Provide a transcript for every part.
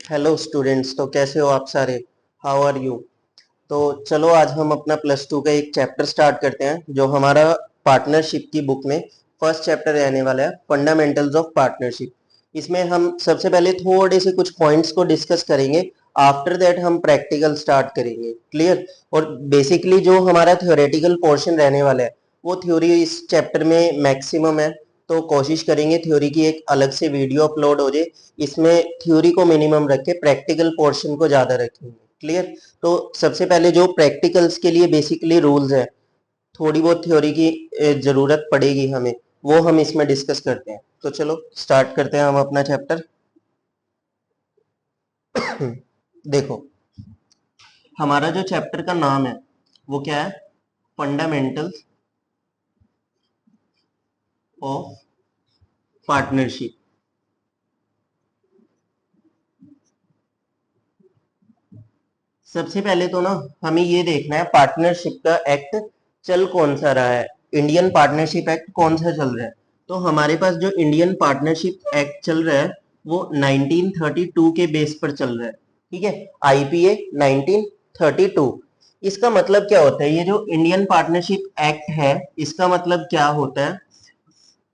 Hello students, तो कैसे हो आप सारे। How are you. तो चलो आज हम अपना प्लस टू का एक चैप्टर स्टार्ट करते हैं जो हमारा पार्टनरशिप की बुक में फर्स्ट चैप्टर रहने वाला है, फंडामेंटल्स ऑफ पार्टनरशिप। इसमें हम सबसे पहले थोड़े से कुछ पॉइंट्स को डिस्कस करेंगे। आफ्टर दैट हम प्रैक्टिकल स्टार्ट करेंगे। क्लियर। और बेसिकली जो हमारा थ्योरेटिकल पोर्शन रहने वाला है वो थ्योरी इस चैप्टर में मैक्सिमम है। तो कोशिश करेंगे थ्योरी की एक अलग से वीडियो अपलोड हो जाए। इसमें थ्योरी को मिनिमम रख के प्रैक्टिकल पोर्शन को ज्यादा रखेंगे। क्लियर। तो सबसे पहले जो प्रैक्टिकल्स के लिए बेसिकली रूल्स है, थोड़ी बहुत थ्योरी की जरूरत पड़ेगी हमें, वो हम इसमें डिस्कस करते हैं। तो चलो स्टार्ट करते हैं हम अपना चैप्टर। देखो, हमारा जो चैप्टर का नाम है वो क्या है? Fundamentals of partnership. सबसे पहले तो ना हमें ये देखना है पार्टनरशिप का एक्ट चल कौन सा रहा है। इंडियन पार्टनरशिप एक्ट कौन सा चल रहा है? तो हमारे पास जो इंडियन पार्टनरशिप एक्ट चल रहा है वो 1932 के बेस पर चल रहा है। ठीक है, आईपीए 1932। इसका मतलब क्या होता है? ये जो इंडियन पार्टनरशिप एक्ट है इसका मतलब क्या होता है?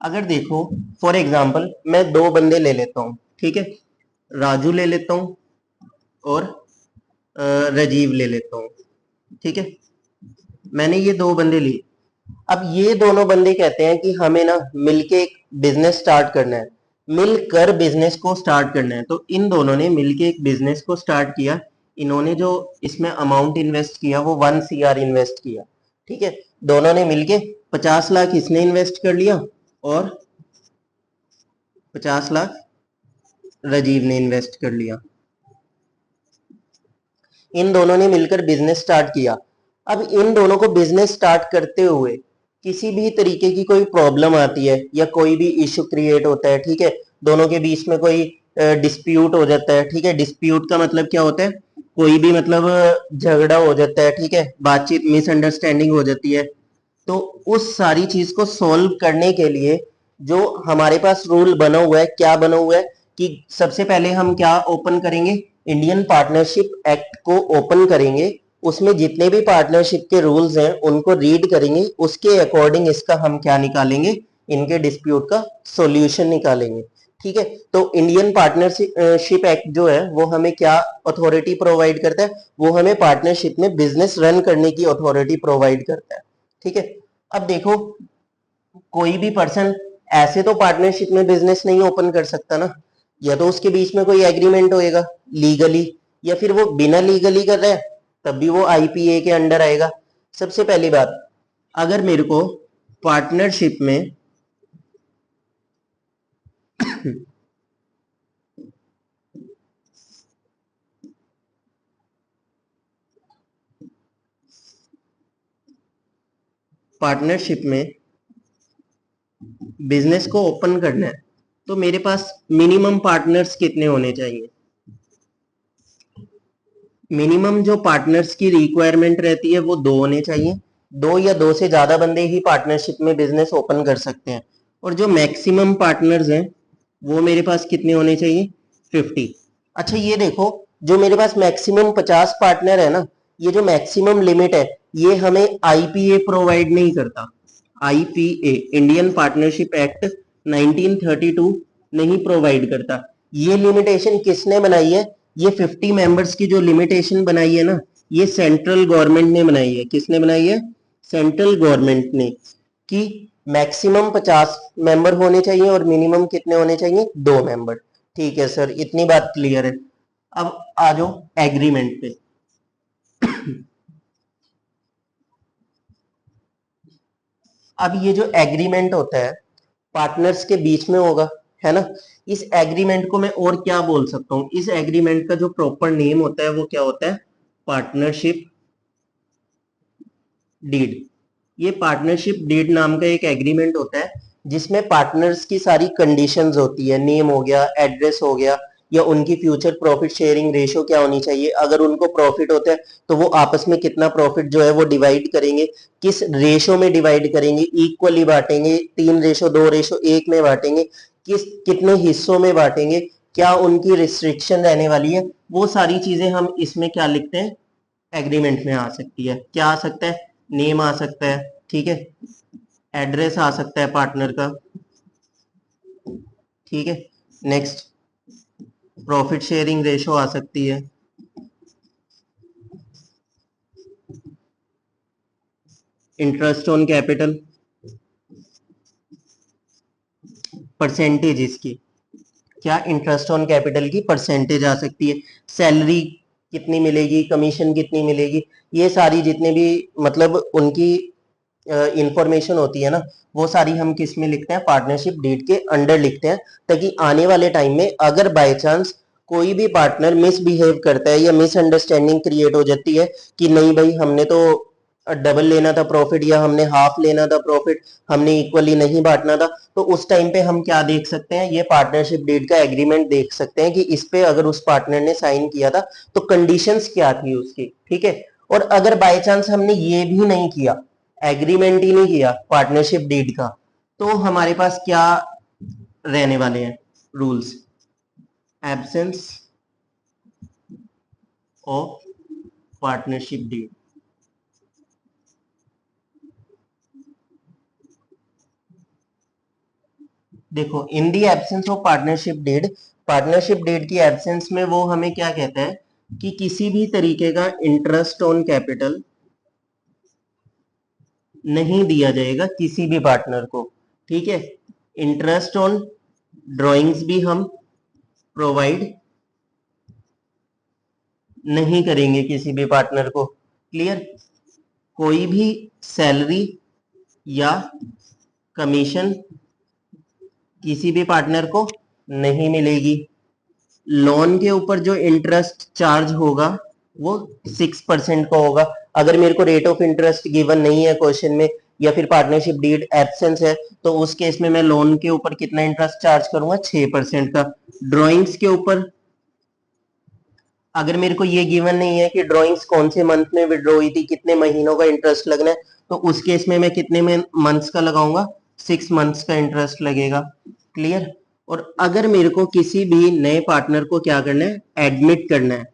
अगर देखो, फॉर एग्जाम्पल मैं दो बंदे ले लेता हूँ। ठीक है, राजू ले लेता हूँ और राजीव ले लेता हूँ। ठीक है, मैंने ये दो बंदे लिए। अब ये दोनों बंदे कहते हैं कि हमें ना मिलके एक बिजनेस स्टार्ट करना है, मिलकर बिजनेस को स्टार्ट करना है। तो इन दोनों ने मिलके एक बिजनेस को स्टार्ट किया। इन्होंने जो इसमें अमाउंट इन्वेस्ट किया वो 1 CR इन्वेस्ट किया। ठीक है, दोनों ने मिलके 50 लाख इसने इन्वेस्ट कर लिया और 50 लाख राजीव ने इन्वेस्ट कर लिया। इन दोनों ने मिलकर बिजनेस स्टार्ट किया। अब इन दोनों को बिजनेस स्टार्ट करते हुए किसी भी तरीके की कोई प्रॉब्लम आती है या कोई भी इश्यू क्रिएट होता है। ठीक है, दोनों के बीच में कोई डिस्प्यूट हो जाता है। ठीक है, डिस्प्यूट का मतलब क्या होता है? कोई भी मतलब झगड़ा हो जाता है। ठीक है, बातचीत मिसअंडरस्टैंडिंग हो जाती है। तो उस सारी चीज को सॉल्व करने के लिए जो हमारे पास रूल बना हुआ है, क्या बना हुआ है कि सबसे पहले हम क्या ओपन करेंगे? इंडियन पार्टनरशिप एक्ट को ओपन करेंगे। उसमें जितने भी पार्टनरशिप के रूल्स हैं उनको रीड करेंगे, उसके अकॉर्डिंग इसका हम क्या निकालेंगे? इनके डिस्प्यूट का सॉल्यूशन निकालेंगे। ठीक है, तो इंडियन पार्टनरशिप एक्ट जो है वो हमें क्या अथॉरिटी प्रोवाइड करता है? वो हमें पार्टनरशिप में बिजनेस रन करने की अथॉरिटी प्रोवाइड करता है। ठीक है, अब देखो, कोई भी पर्सन ऐसे तो पार्टनरशिप में बिजनेस नहीं ओपन कर सकता ना। या तो उसके बीच में कोई एग्रीमेंट होएगा लीगली, या फिर वो बिना लीगली कर रहा है तब भी वो आईपीए के अंडर आएगा। सबसे पहली बात, अगर मेरे को पार्टनरशिप में पार्टनरशिप में बिजनेस को ओपन करना है तो मेरे पास मिनिमम पार्टनर्स कितने होने चाहिए? मिनिमम जो पार्टनर्स की रिक्वायरमेंट रहती है वो दो होने चाहिए। दो या दो से ज्यादा बंदे ही पार्टनरशिप में बिजनेस ओपन कर सकते हैं। और जो मैक्सिमम पार्टनर्स हैं वो मेरे पास कितने होने चाहिए? 50। अच्छा ये देखो, जो मेरे पास मैक्सिमम 50 पार्टनर है ना, ये जो मैक्सिमम लिमिट है ये हमें आईपीए प्रोवाइड नहीं करता। आईपीए, इंडियन पार्टनरशिप एक्ट 1932 नहीं प्रोवाइड करता। ये लिमिटेशन किसने बनाई है? ये 50 मेंबर्स की जो लिमिटेशन बनाई है ना, ये सेंट्रल गवर्नमेंट ने बनाई है। किसने बनाई है? सेंट्रल गवर्नमेंट ने। कि मैक्सिमम 50 मेंबर होने चाहिए और मिनिमम कितने होने चाहिए? 2 मेंबर। ठीक है सर, इतनी बात क्लियर है। अब आ जाओ एग्रीमेंट पे। अब ये जो एग्रीमेंट होता है पार्टनर्स के बीच में होगा, है ना। इस एग्रीमेंट को मैं और क्या बोल सकता हूँ? इस एग्रीमेंट का जो प्रॉपर नेम होता है वो क्या होता है? Partnership deed. ये पार्टनरशिप डीड नाम का एक एग्रीमेंट होता है जिसमें पार्टनर्स की सारी कंडीशंस होती है। नेम हो गया, एड्रेस हो गया, या उनकी फ्यूचर प्रॉफिट शेयरिंग रेशो क्या होनी चाहिए। अगर उनको प्रॉफिट होता है तो वो आपस में कितना प्रॉफिट जो है वो डिवाइड करेंगे, किस रेशो में डिवाइड करेंगे, इक्वली बांटेंगे, 3:2:1 में बांटेंगे, कितने हिस्सों में बांटेंगे। क्या उनकी रिस्ट्रिक्शन रहने वाली है, वो सारी चीजें हम इसमें क्या लिखते हैं, एग्रीमेंट में आ सकती है। क्या आ सकता है, नेम आ सकता है, ठीक है, एड्रेस आ सकता है पार्टनर का, ठीक है, नेक्स्ट प्रॉफिट शेयरिंग रेशो आ सकती है, इंटरेस्ट ऑन कैपिटल, परसेंटेज इसकी, क्या इंटरेस्ट ऑन कैपिटल की परसेंटेज आ सकती है, सैलरी कितनी मिलेगी, कमीशन कितनी मिलेगी, ये सारी जितने भी मतलब उनकी इंफॉर्मेशन होती है ना, वो सारी हम किस में लिखते हैं, पार्टनरशिप डीड के अंडर लिखते हैं, ताकि आने वाले टाइम में अगर बाय चांस कोई भी पार्टनर मिसबिहेव करता है या मिसअंडरस्टैंडिंग क्रिएट हो जाती है कि नहीं भाई हमने तो डबल लेना था प्रॉफिट या हमने हाफ लेना था प्रॉफिट, हमने इक्वली नहीं बांटना था, तो उस टाइम पे हम क्या देख सकते हैं, ये पार्टनरशिप डीड का एग्रीमेंट देख सकते हैं कि इस पे अगर उस पार्टनर ने साइन किया था तो कंडीशंस क्या थी उसकी, ठीक है। और अगर बाय चांस हमने ये भी नहीं किया, एग्रीमेंट ही नहीं किया पार्टनरशिप डीड का, तो हमारे पास क्या रहने वाले हैं rules, absence of partnership deed. देखो in the absence of partnership deed की एब्सेंस में वो हमें क्या कहता है कि किसी भी तरीके का इंटरेस्ट ऑन कैपिटल नहीं दिया जाएगा किसी भी पार्टनर को, ठीक है। इंटरेस्ट ऑन ड्राइंग्स भी हम प्रोवाइड नहीं करेंगे किसी भी पार्टनर को, क्लियर। कोई भी सैलरी या कमीशन किसी भी पार्टनर को नहीं मिलेगी। लोन के ऊपर जो इंटरेस्ट चार्ज होगा वो 6% का होगा। अगर मेरे को रेट ऑफ इंटरेस्ट गिवन नहीं है क्वेश्चन में या फिर पार्टनरशिप डीड एब्सेंस है, तो उस केस में मैं लोन के ऊपर कितना इंटरेस्ट चार्ज करूंगा, 6% का। ड्रॉइंग्स के ऊपर अगर मेरे को ये गिवन नहीं है कि ड्रॉइंग्स कौन से मंथ में विड्रॉ हुई थी, कितने महीनों का इंटरेस्ट लगना है, तो उस केस में मैं कितने मंथ्स का लगाऊंगा, 6 मंथ्स का इंटरेस्ट लगेगा, क्लियर। और अगर मेरे को किसी भी नए पार्टनर को क्या करना है, एडमिट करना है,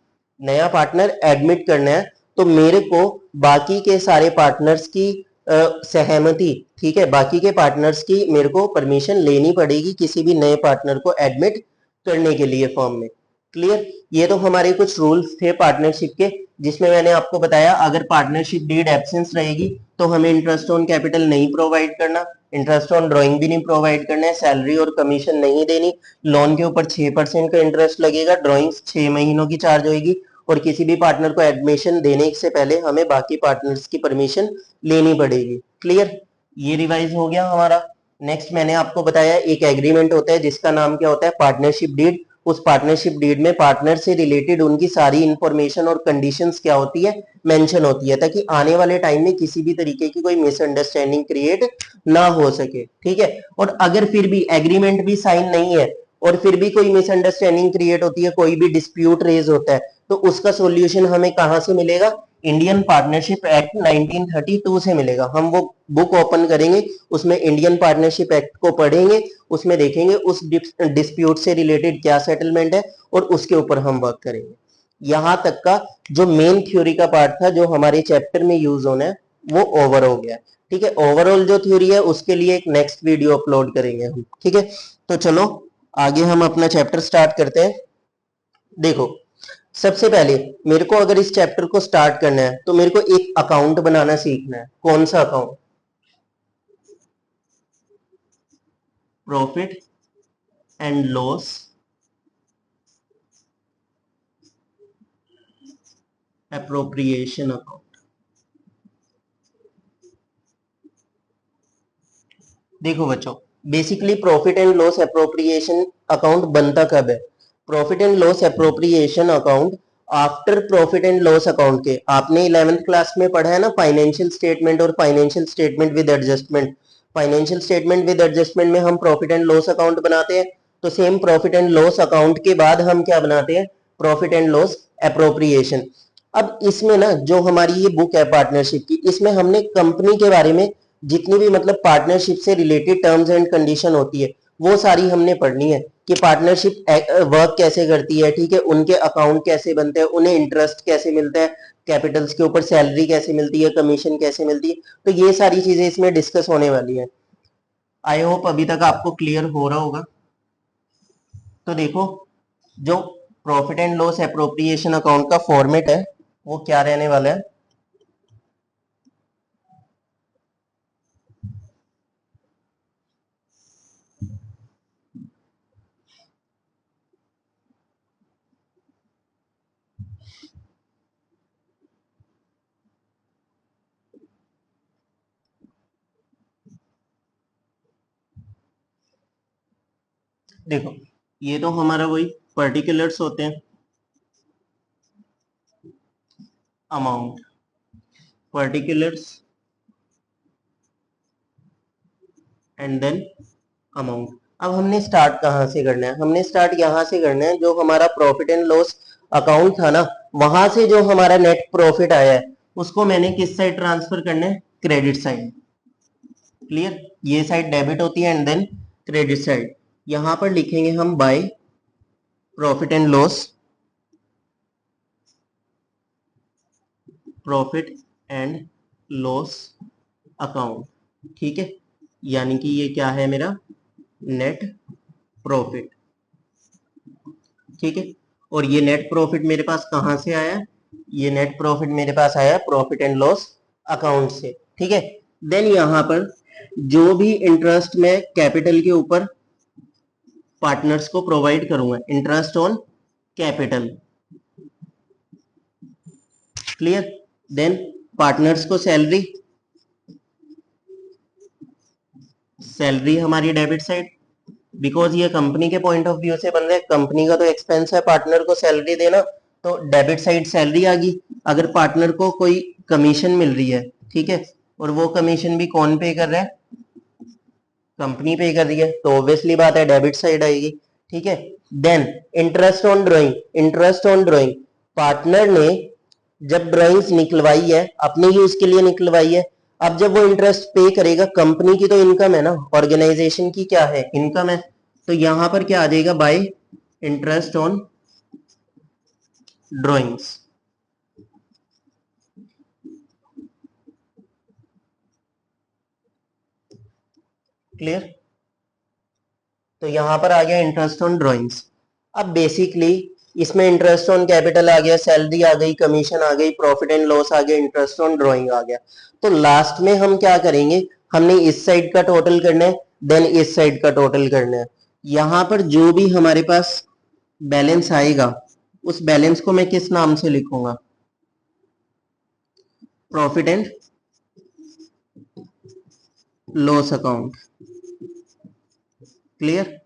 नया पार्टनर एडमिट करना है, तो मेरे को बाकी के सारे पार्टनर्स की सहमति, ठीक है, बाकी के पार्टनर्स की मेरे को परमिशन लेनी पड़ेगी किसी भी नए पार्टनर को एडमिट करने के लिए फर्म में, क्लियर। ये तो हमारे कुछ रूल्स थे पार्टनरशिप के, जिसमें मैंने आपको बताया अगर पार्टनरशिप डीड एब्सेंस रहेगी तो हमें इंटरेस्ट ऑन कैपिटल नहीं प्रोवाइड करना, इंटरेस्ट ऑन ड्राइंग भी नहीं प्रोवाइड करना है, सैलरी और कमीशन नहीं देनी, लोन के ऊपर 6% का इंटरेस्ट लगेगा, ड्राइंग्स 6 महीनों की चार्ज होगी, और किसी भी पार्टनर को एडमिशन देने से पहले हमें बाकी पार्टनर्स की परमिशन लेनी पड़ेगी, क्लियर। ये रिवाइज हो गया हमारा। नेक्स्ट मैंने आपको बताया एक एग्रीमेंट होता है जिसका नाम क्या होता है, पार्टनरशिप डीड। उस पार्टनरशिप डीड में पार्टनर से रिलेटेड उनकी सारी इंफॉर्मेशन और कंडीशंस क्या होती है, मेंशन होती है, ताकि आने वाले टाइम में किसी भी तरीके की कोई मिसअंडरस्टैंडिंग क्रिएट ना हो सके, ठीक है। और अगर फिर भी एग्रीमेंट भी साइन नहीं है और फिर भी कोई मिसअंडरस्टैंडिंग क्रिएट होती है, कोई भी डिस्प्यूट रेज होता है, तो उसका सॉल्यूशन हमें कहां से मिलेगा, इंडियन पार्टनरशिप एक्ट 1932 से मिलेगा। हम वो बुक ओपन करेंगे, उसमें इंडियन पार्टनरशिप एक्ट को पढ़ेंगे, उसमें देखेंगे उस डिस्प्यूट से रिलेटेड क्या सेटलमेंट है और उसके ऊपर हम वर्क करेंगे। यहां तक का जो मेन थ्योरी का पार्ट था जो हमारे चैप्टर में यूज होना है वो ओवर हो गया, ठीक है। ओवरऑल जो थ्योरी है उसके लिए एक नेक्स्ट वीडियो अपलोड करेंगे हम, ठीक है। तो चलो आगे हम अपना चैप्टर स्टार्ट करते हैं। देखो सबसे पहले मेरे को अगर इस चैप्टर को स्टार्ट करना है तो मेरे को एक अकाउंट बनाना सीखना है। कौन सा account, profit and loss appropriation account. देखो बच्चों, basically profit and loss appropriation account बनता कब है, profit and loss appropriation account after profit and loss account के। आपने 11th क्लास में पढ़ा है ना, फाइनेंशियल स्टेटमेंट और financial statement with adjustment. Financial statement with adjustment में हम प्रॉफिट एंड लॉस अकाउंट बनाते हैं, तो same profit and loss account के बाद हम क्या बनाते हैं, प्रॉफिट एंड लॉस एप्रोप्रिएशन। अब इसमें ना जो हमारी ये बुक है पार्टनरशिप की, इसमें हमने कंपनी के बारे में जितनी भी मतलब पार्टनरशिप से रिलेटेड टर्म्स एंड कंडीशन होती है वो सारी हमने पढ़नी है कि पार्टनरशिप वर्क कैसे करती है, ठीक है, उनके अकाउंट कैसे बनते हैं, उन्हें इंटरेस्ट कैसे मिलता है, कैपिटल्स के ऊपर सैलरी कैसे मिलती है, कमीशन कैसे मिलती है, तो ये सारी चीजें इसमें डिस्कस होने वाली है। आई होप अभी तक आपको क्लियर हो रहा होगा। तो देखो, जो profit and loss appropriation account का फॉर्मेट है वो क्या रहने वाला है। देखो, ये तो हमारा वही पर्टिकुलर्स होते हैं, amount, particulars and then amount. अब हमने स्टार्ट कहाँ से करना है, हमने स्टार्ट यहाँ से करना है, जो हमारा प्रॉफिट एंड लॉस अकाउंट था ना, वहां से जो हमारा नेट प्रॉफिट आया है उसको मैंने किस साइड ट्रांसफर करना है, क्रेडिट साइड। क्लियर, ये साइड डेबिट होती है एंड देन क्रेडिट साइड। यहां पर लिखेंगे हम bye profit and loss, profit and loss account, ठीक है, यानी कि ये क्या है मेरा नेट प्रॉफिट, ठीक है। और ये नेट प्रॉफिट मेरे पास कहां से आया, ये नेट प्रॉफिट मेरे पास आया प्रॉफिट एंड लॉस अकाउंट से, ठीक है। देन यहां पर जो भी इंटरेस्ट मैं कैपिटल के ऊपर पार्टनर्स को प्रोवाइड करूंगा, interest on capital, clear. Then partners को सैलरी, सैलरी हमारी डेबिट साइड, बिकॉज ये कंपनी के पॉइंट ऑफ व्यू से बन रहा है, कंपनी का तो एक्सपेंस है पार्टनर को सैलरी देना, तो डेबिट साइड सैलरी आ गई। अगर पार्टनर को कोई कमीशन मिल रही है, ठीक है, और वो कमीशन भी कौन पे कर रहा है, कंपनी पे कर रही है, तो ऑब्वियसली बात है डेबिट साइड आएगी, ठीक है। Then interest on drawing, interest on drawing, partner ने जब ड्राइंग्स निकलवाई है अपने यूज के लिए निकलवाई है, अब जब वो इंटरेस्ट पे करेगा, कंपनी की तो इनकम है ना, ऑर्गेनाइजेशन की क्या है, इनकम है, तो यहां पर क्या आ जाएगा, bye interest on drawings, clear. तो यहां पर आ गया इंटरेस्ट ऑन ड्राइंग्स। अब बेसिकली इसमें इंटरेस्ट ऑन कैपिटल आ गया, सैलरी आ गई, कमीशन आ गई, प्रॉफिट एंड लॉस आ गया, इंटरेस्ट ऑन ड्राइंग आ गया। तो लास्ट में हम क्या करेंगे, हमने इस साइड का टोटल करना है, देन इस साइड का टोटल करना है। यहां पर जो भी हमारे पास बैलेंस आएगा उस बैलेंस को मैं किस नाम से लिखूंगा, profit and loss account, clear.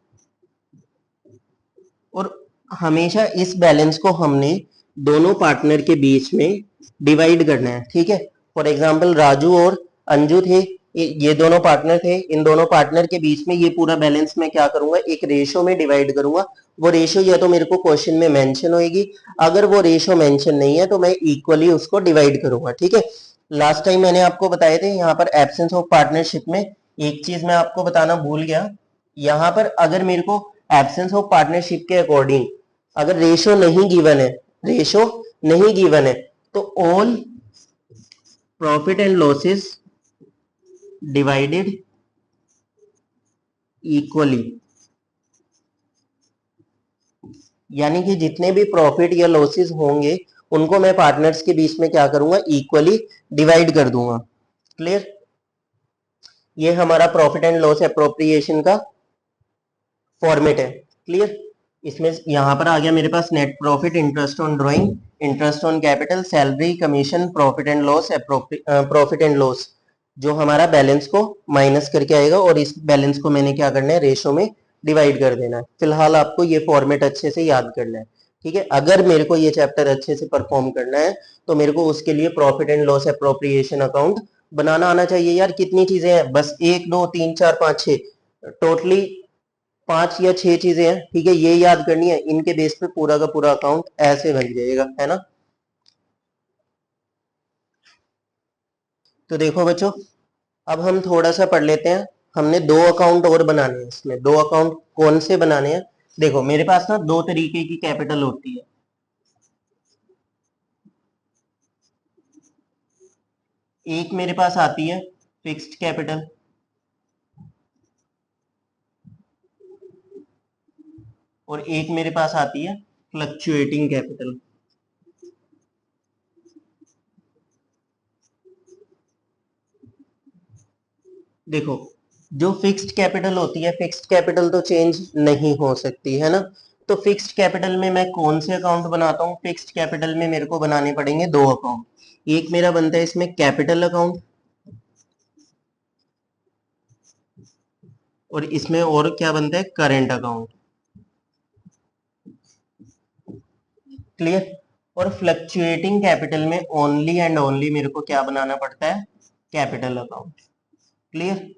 और हमेशा इस बैलेंस को हमने दोनों पार्टनर के बीच में डिवाइड करना है, ठीक है। फॉर एग्जांपल राजू और अंजू थे, ये दोनों पार्टनर थे, इन दोनों पार्टनर के बीच में ये पूरा बैलेंस मैं क्या करूंगा, एक रेशो में डिवाइड करूंगा। वो रेशो या तो मेरे को क्वेश्चन में मेंशन होएगी, अगर वो रेशो मेंशन नहीं है तो मैं इक्वली उसको डिवाइड करूंगा, ठीक है। लास्ट टाइम मैंने आपको बताए थे यहाँ पर एब्सेंस ऑफ पार्टनरशिप में एक चीज मैं आपको बताना भूल गया, यहाँ पर अगर मेरे को एब्सेंस ऑफ पार्टनरशिप के अकॉर्डिंग अगर रेशो नहीं गिवन है, रेशो नहीं गिवन है, तो all profit and losses divided equally, यानी कि जितने भी प्रॉफिट या लॉसेस होंगे उनको मैं पार्टनर्स के बीच में क्या करूंगा, इक्वली डिवाइड कर दूंगा, क्लियर। ये हमारा प्रॉफिट एंड लॉस एप्रोप्रिएशन का फॉर्मेट है, क्लियर। इसमें यहां पर आ गया मेरे पास net profit, interest on drawing, interest on capital, salary, commission, profit and loss, profit and loss, जो हमारा बैलेंस को माइनस करके आएगा, और इस बैलेंस को मैंने क्या करना है, रेशो में डिवाइड कर देना है। फिलहाल आपको ये फॉर्मेट अच्छे से याद करना है, ठीक है। अगर मेरे को ये चैप्टर अच्छे से परफॉर्म करना है तो मेरे को उसके लिए profit and loss appropriation account बनाना आना चाहिए। यार कितनी चीजें हैं, बस 1 2 3 4 5 6, टोटली 5 या 6 चीजें हैं, ठीक है, ये याद करनी है, इनके बेस पे पूरा का पूरा अकाउंट ऐसे बन जाएगा, है ना। तो देखो बच्चों, अब हम थोड़ा सा पढ़ लेते हैं हमने दो अकाउंट और बनाने हैं इसमें। दो अकाउंट कौन से बनाने हैं? देखो मेरे पास ना दो तरीके की कैपिटल होती है। एक मेरे पास आती है फिक्स्ड कैपिटल, और एक मेरे पास आती है फ्लक्चुएटिंग कैपिटल। देखो जो फिक्स्ड कैपिटल होती है, फिक्स्ड कैपिटल तो चेंज नहीं हो सकती है ना। तो फिक्स्ड कैपिटल में मैं कौन से अकाउंट बनाता हूँ? फिक्स्ड कैपिटल में मेरे को बनाने पड़ेंगे दो अकाउंट। एक मेरा बनता है इसमें कैपिटल अकाउंट, और इसमें और क्या बनता है? Current account. क्लियर? और फ्लक्चुएटिंग कैपिटल में ओनली एंड ओनली मेरे को क्या बनाना पड़ता है? Capital account. क्लियर?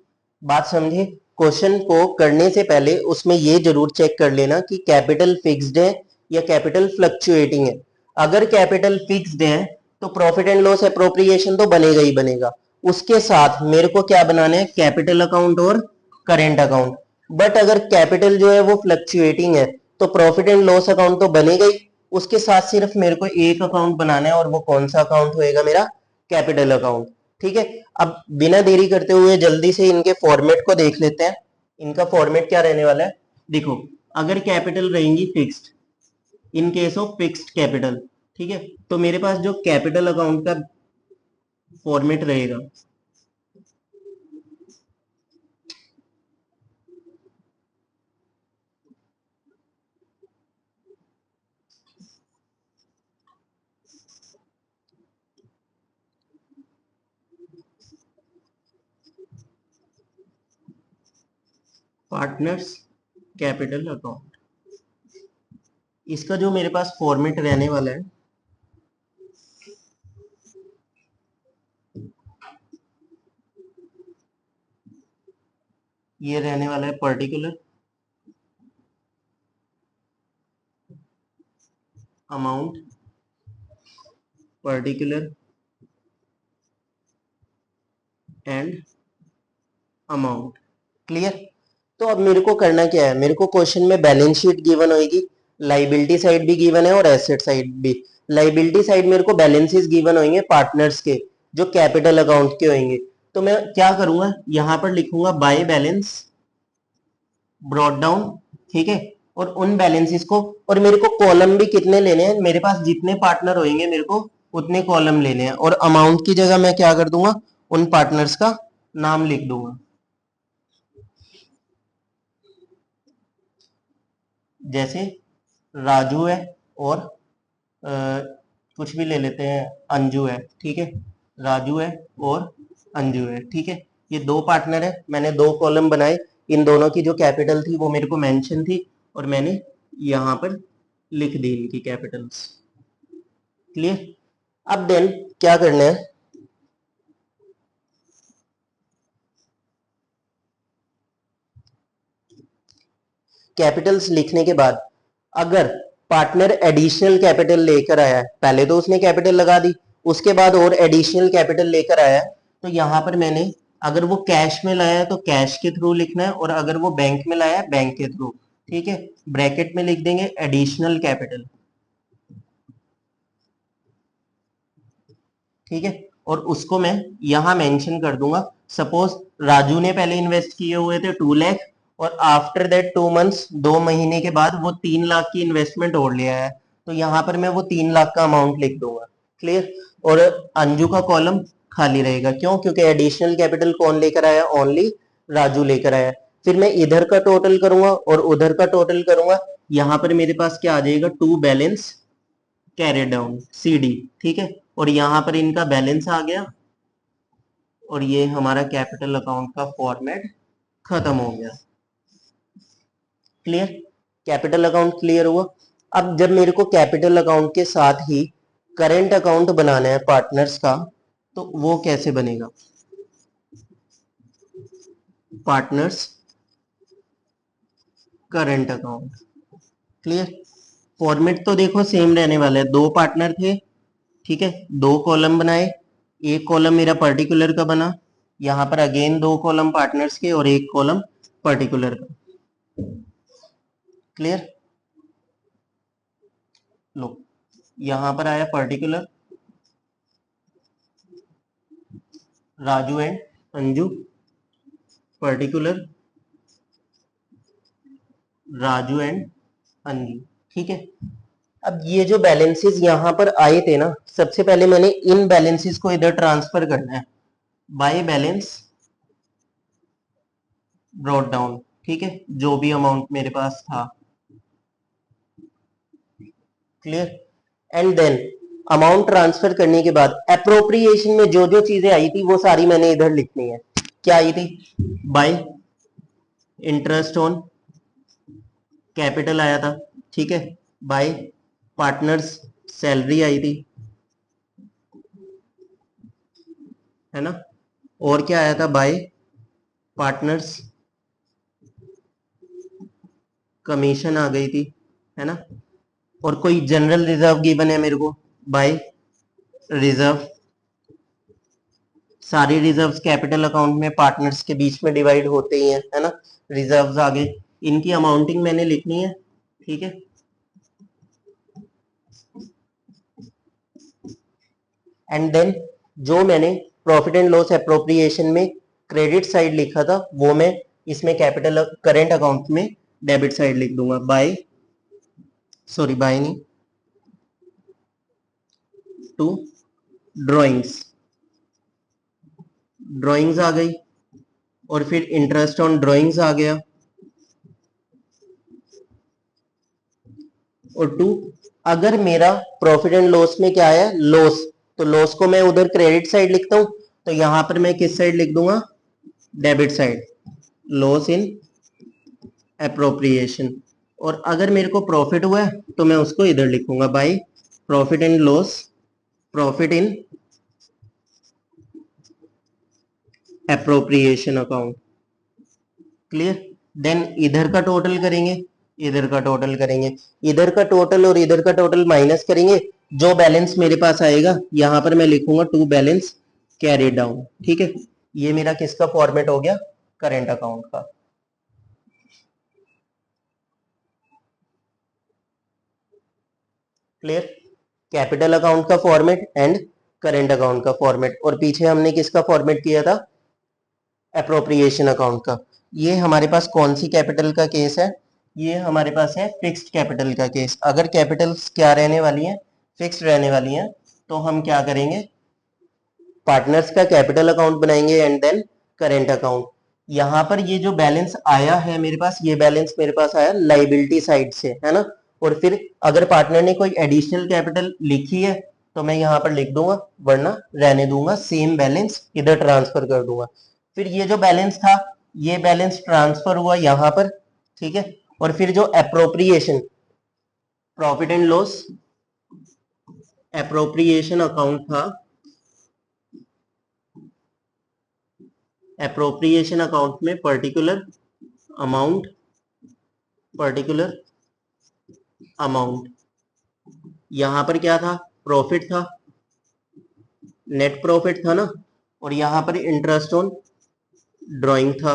बात समझे? क्वेश्चन को करने से पहले उसमें ये जरूर चेक कर लेना कि कैपिटल फिक्स्ड है या कैपिटल फ्लक्चुएटिंग है। अगर कैपिटल फिक्स्ड है तो प्रॉफिट एंड लॉस एप्रोप्रिएशन तो बनेगा ही बनेगा, उसके साथ मेरे को क्या बनाना है? कैपिटल अकाउंट और करेंट अकाउंट। बट अगर कैपिटल जो है वो फ्लक्चुएटिंग है तो प्रॉफिट एंड लॉस अकाउंट तो बनेगा ही, उसके साथ सिर्फ मेरे को एक अकाउंट बनाना है, और वो कौन सा अकाउंट होएगा? मेरा कैपिटल अकाउंट। ठीक है? अब बिना देरी करते हुए जल्दी से इनके फॉर्मेट को देख लेते हैं। इनका फॉर्मेट क्या रहने वाला है? देखो अगर कैपिटल रहेंगी fixed, in case of fixed capital, ठीक है, तो मेरे पास जो कैपिटल अकाउंट का फॉर्मेट रहेगा, पार्टनर्स कैपिटल अकाउंट, इसका जो मेरे पास फॉर्मेट रहने वाला है, ये रहने वाला है particular amount, particular and amount. Clear? तो अब मेरे को करना क्या है? मेरे को क्वेश्चन में बैलेंस शीट गिवन होगी, लाइबिलिटी साइड भी गिवन है और एसेट साइड भी। लाइबिलिटी साइड मेरे को बैलेंसेस गिवन होंगे पार्टनर्स के, जो कैपिटल अकाउंट के होंगे। तो मैं क्या करूंगा? यहां पर लिखूंगा बाय बैलेंस ब्रॉट डाउन। ठीक है? और उन बैलेंसेस को, और मेरे को कॉलम भी कितने लेने हैं? मेरे पास जितने पार्टनर होंगे मेरे को उतने कॉलम लेने हैं, और अमाउंट की जगह मैं क्या कर दूंगा? उन पार्टनर्स का नाम लिख दूंगा। जैसे राजू है और कुछ भी ले लेते हैं, अंजू है। ठीक है? राजू है और अंजू है। ठीक है? ये दो पार्टनर है, मैंने दो कॉलम बनाए, इन दोनों की जो कैपिटल थी वो मेरे को मेंशन थी, और मैंने यहां पर लिख दी इनकी कैपिटल्स। क्लियर? अब देन क्या करना है? कैपिटल्स लिखने के बाद अगर पार्टनर एडिशनल कैपिटल लेकर आया है, पहले तो उसने कैपिटल लगा दी, उसके बाद और एडिशनल कैपिटल लेकर आया है, तो यहां पर मैंने, अगर वो कैश में लाया है तो कैश के थ्रू लिखना है, और अगर वो बैंक में लाया है बैंक के थ्रू। ठीक है? ब्रैकेट में लिख देंगे एडिशनल कैपिटल। ठीक है? और उसको मैं यहां मेंशन कर दूंगा। सपोज राजू ने पहले इन्वेस्ट किए हुए थे 2 लाख, और आफ्टर दैट 2 मंथ्स, 2 महीने के बाद वो 3 लाख की इन्वेस्टमेंट और ले आया, तो यहां पर मैं वो 3 लाख का अमाउंट लिख दूंगा। क्लियर? और अंजू का कॉलम खाली रहेगा। क्यों? क्योंकि एडिशनल कैपिटल कौन लेकर आया? ओनली राजू लेकर आया। फिर मैं इधर का टोटल करूंगा और उधर का टोटल करूंगा। यहां पर मेरे पास क्या आ जाएगा? To balance carry down, CD। ठीक है? और यहां पर इनका बैलेंस आ गया, और ये हमारा कैपिटल अकाउंट का फॉर्मेट खत्म हो गया। क्लियर? कैपिटल अकाउंट क्लियर हुआ? अब जब मेरे को कैपिटल अकाउंट के साथ ही करेंट अकाउंट बनाना है पार्टनर्स का, तो वो कैसे बनेगा? Partners current account. Clear? Format तो देखो सेम रहने वाला है, दो पार्टनर थे, ठीक है, दो कॉलम बनाए, एक कॉलम मेरा पर्टिकुलर का बना, यहाँ पर अगेन 2 कॉलम पार्टनर्स के और 1 कॉलम पर्टिकुलर का। क्लियर? लो, यहां पर आया particular Raju and Anju, particular Raju and Anju. ठीक है, अब ये जो बैलेंसेस यहां पर आए थे ना, सबसे पहले मैंने इन बैलेंसेस को इधर ट्रांसफर करना है बाय बैलेंस ब्रॉट डाउन। ठीक है, जो भी अमाउंट मेरे पास था। Clear? And then amount transfer करने के बाद अप्रोप्रिएशन में जो जो चीजें आई थी वो सारी मैंने इधर लिखनी है। क्या आई थी? बाय इंटरेस्ट ऑन कैपिटल आया था। ठीक है, बाय पार्टनर्स सैलरी आई थी, है ना। और क्या आया था? बाय पार्टनर्स कमीशन आ गई थी, है ना। और कोई जनरल रिजर्व गिवन है मेरे को, बाय रिजर्व। सारी रिजर्व्स कैपिटल अकाउंट में पार्टनर्स के बीच में डिवाइड होते ही हैं, है ना। रिजर्व्स आगे, इनकी अमाउंटिंग मैंने लिखनी है। ठीक है, एंड देन जो मैंने प्रॉफिट एंड लॉस अप्रोप्रिएशन में क्रेडिट साइड लिखा था वो मैं इसमें कैपिटल करेंट अकाउंट में डेबिट साइड लिख दूंगा। बाय बाय नहीं, टू ड्राइंग्स। ड्राइंग्स आ गई और फिर इंटरेस्ट ऑन ड्राइंग्स आ गया, और टू अगर मेरा प्रॉफिट एंड लॉस में क्या आया? लॉस, तो लॉस को मैं उधर क्रेडिट साइड लिखता हूं, तो यहां पर मैं किस साइड लिख दूंगा? Debit side, loss in appropriation. और अगर मेरे को प्रॉफिट हुआ है तो मैं उसको इधर लिखूंगा by profit and loss, profit in appropriation account. Clear? Then इधर का टोटल करेंगे, इधर का टोटल करेंगे, इधर का टोटल और इधर का टोटल माइनस करेंगे। जो बैलेंस मेरे पास आएगा यहां पर मैं लिखूंगा टू बैलेंस कैरी डाउन। ठीक है, ये मेरा किसका फॉर्मेट हो गया? करेंट अकाउंट का। क्लियर? कैपिटल अकाउंट का फॉर्मेट एंड करेंट अकाउंट का फॉर्मेट, और पीछे हमने किसका फॉर्मेट किया था? अप्रोप्रिएशन अकाउंट का। ये हमारे पास कौन सी कैपिटल का केस है? ये हमारे पास है फिक्स्ड कैपिटल का केस। अगर कैपिटल्स क्या रहने वाली है? फिक्स्ड रहने वाली है, तो हम क्या करेंगे? पार्टनर्स का कैपिटल अकाउंट बनाएंगे एंड देन करेंट अकाउंट। यहां पर ये जो बैलेंस आया है मेरे पास, ये बैलेंस मेरे पास आया लाइबिलिटी साइड से, है ना। और फिर अगर पार्टनर ने कोई एडिशनल कैपिटल लिखी है तो मैं यहां पर लिख दूंगा, वरना रहने दूंगा, सेम बैलेंस इधर ट्रांसफर कर दूंगा। फिर ये जो बैलेंस था ये बैलेंस ट्रांसफर हुआ यहां पर। ठीक है, और फिर जो appropriation profit and loss appropriation account था, अप्रोप्रिएशन अकाउंट में पर्टिकुलर अमाउंट, पर्टिकुलर अमाउंट, यहां पर क्या था? प्रॉफिट था, नेट प्रॉफिट था ना। और यहां पर इंटरेस्ट ऑन ड्राइंग था,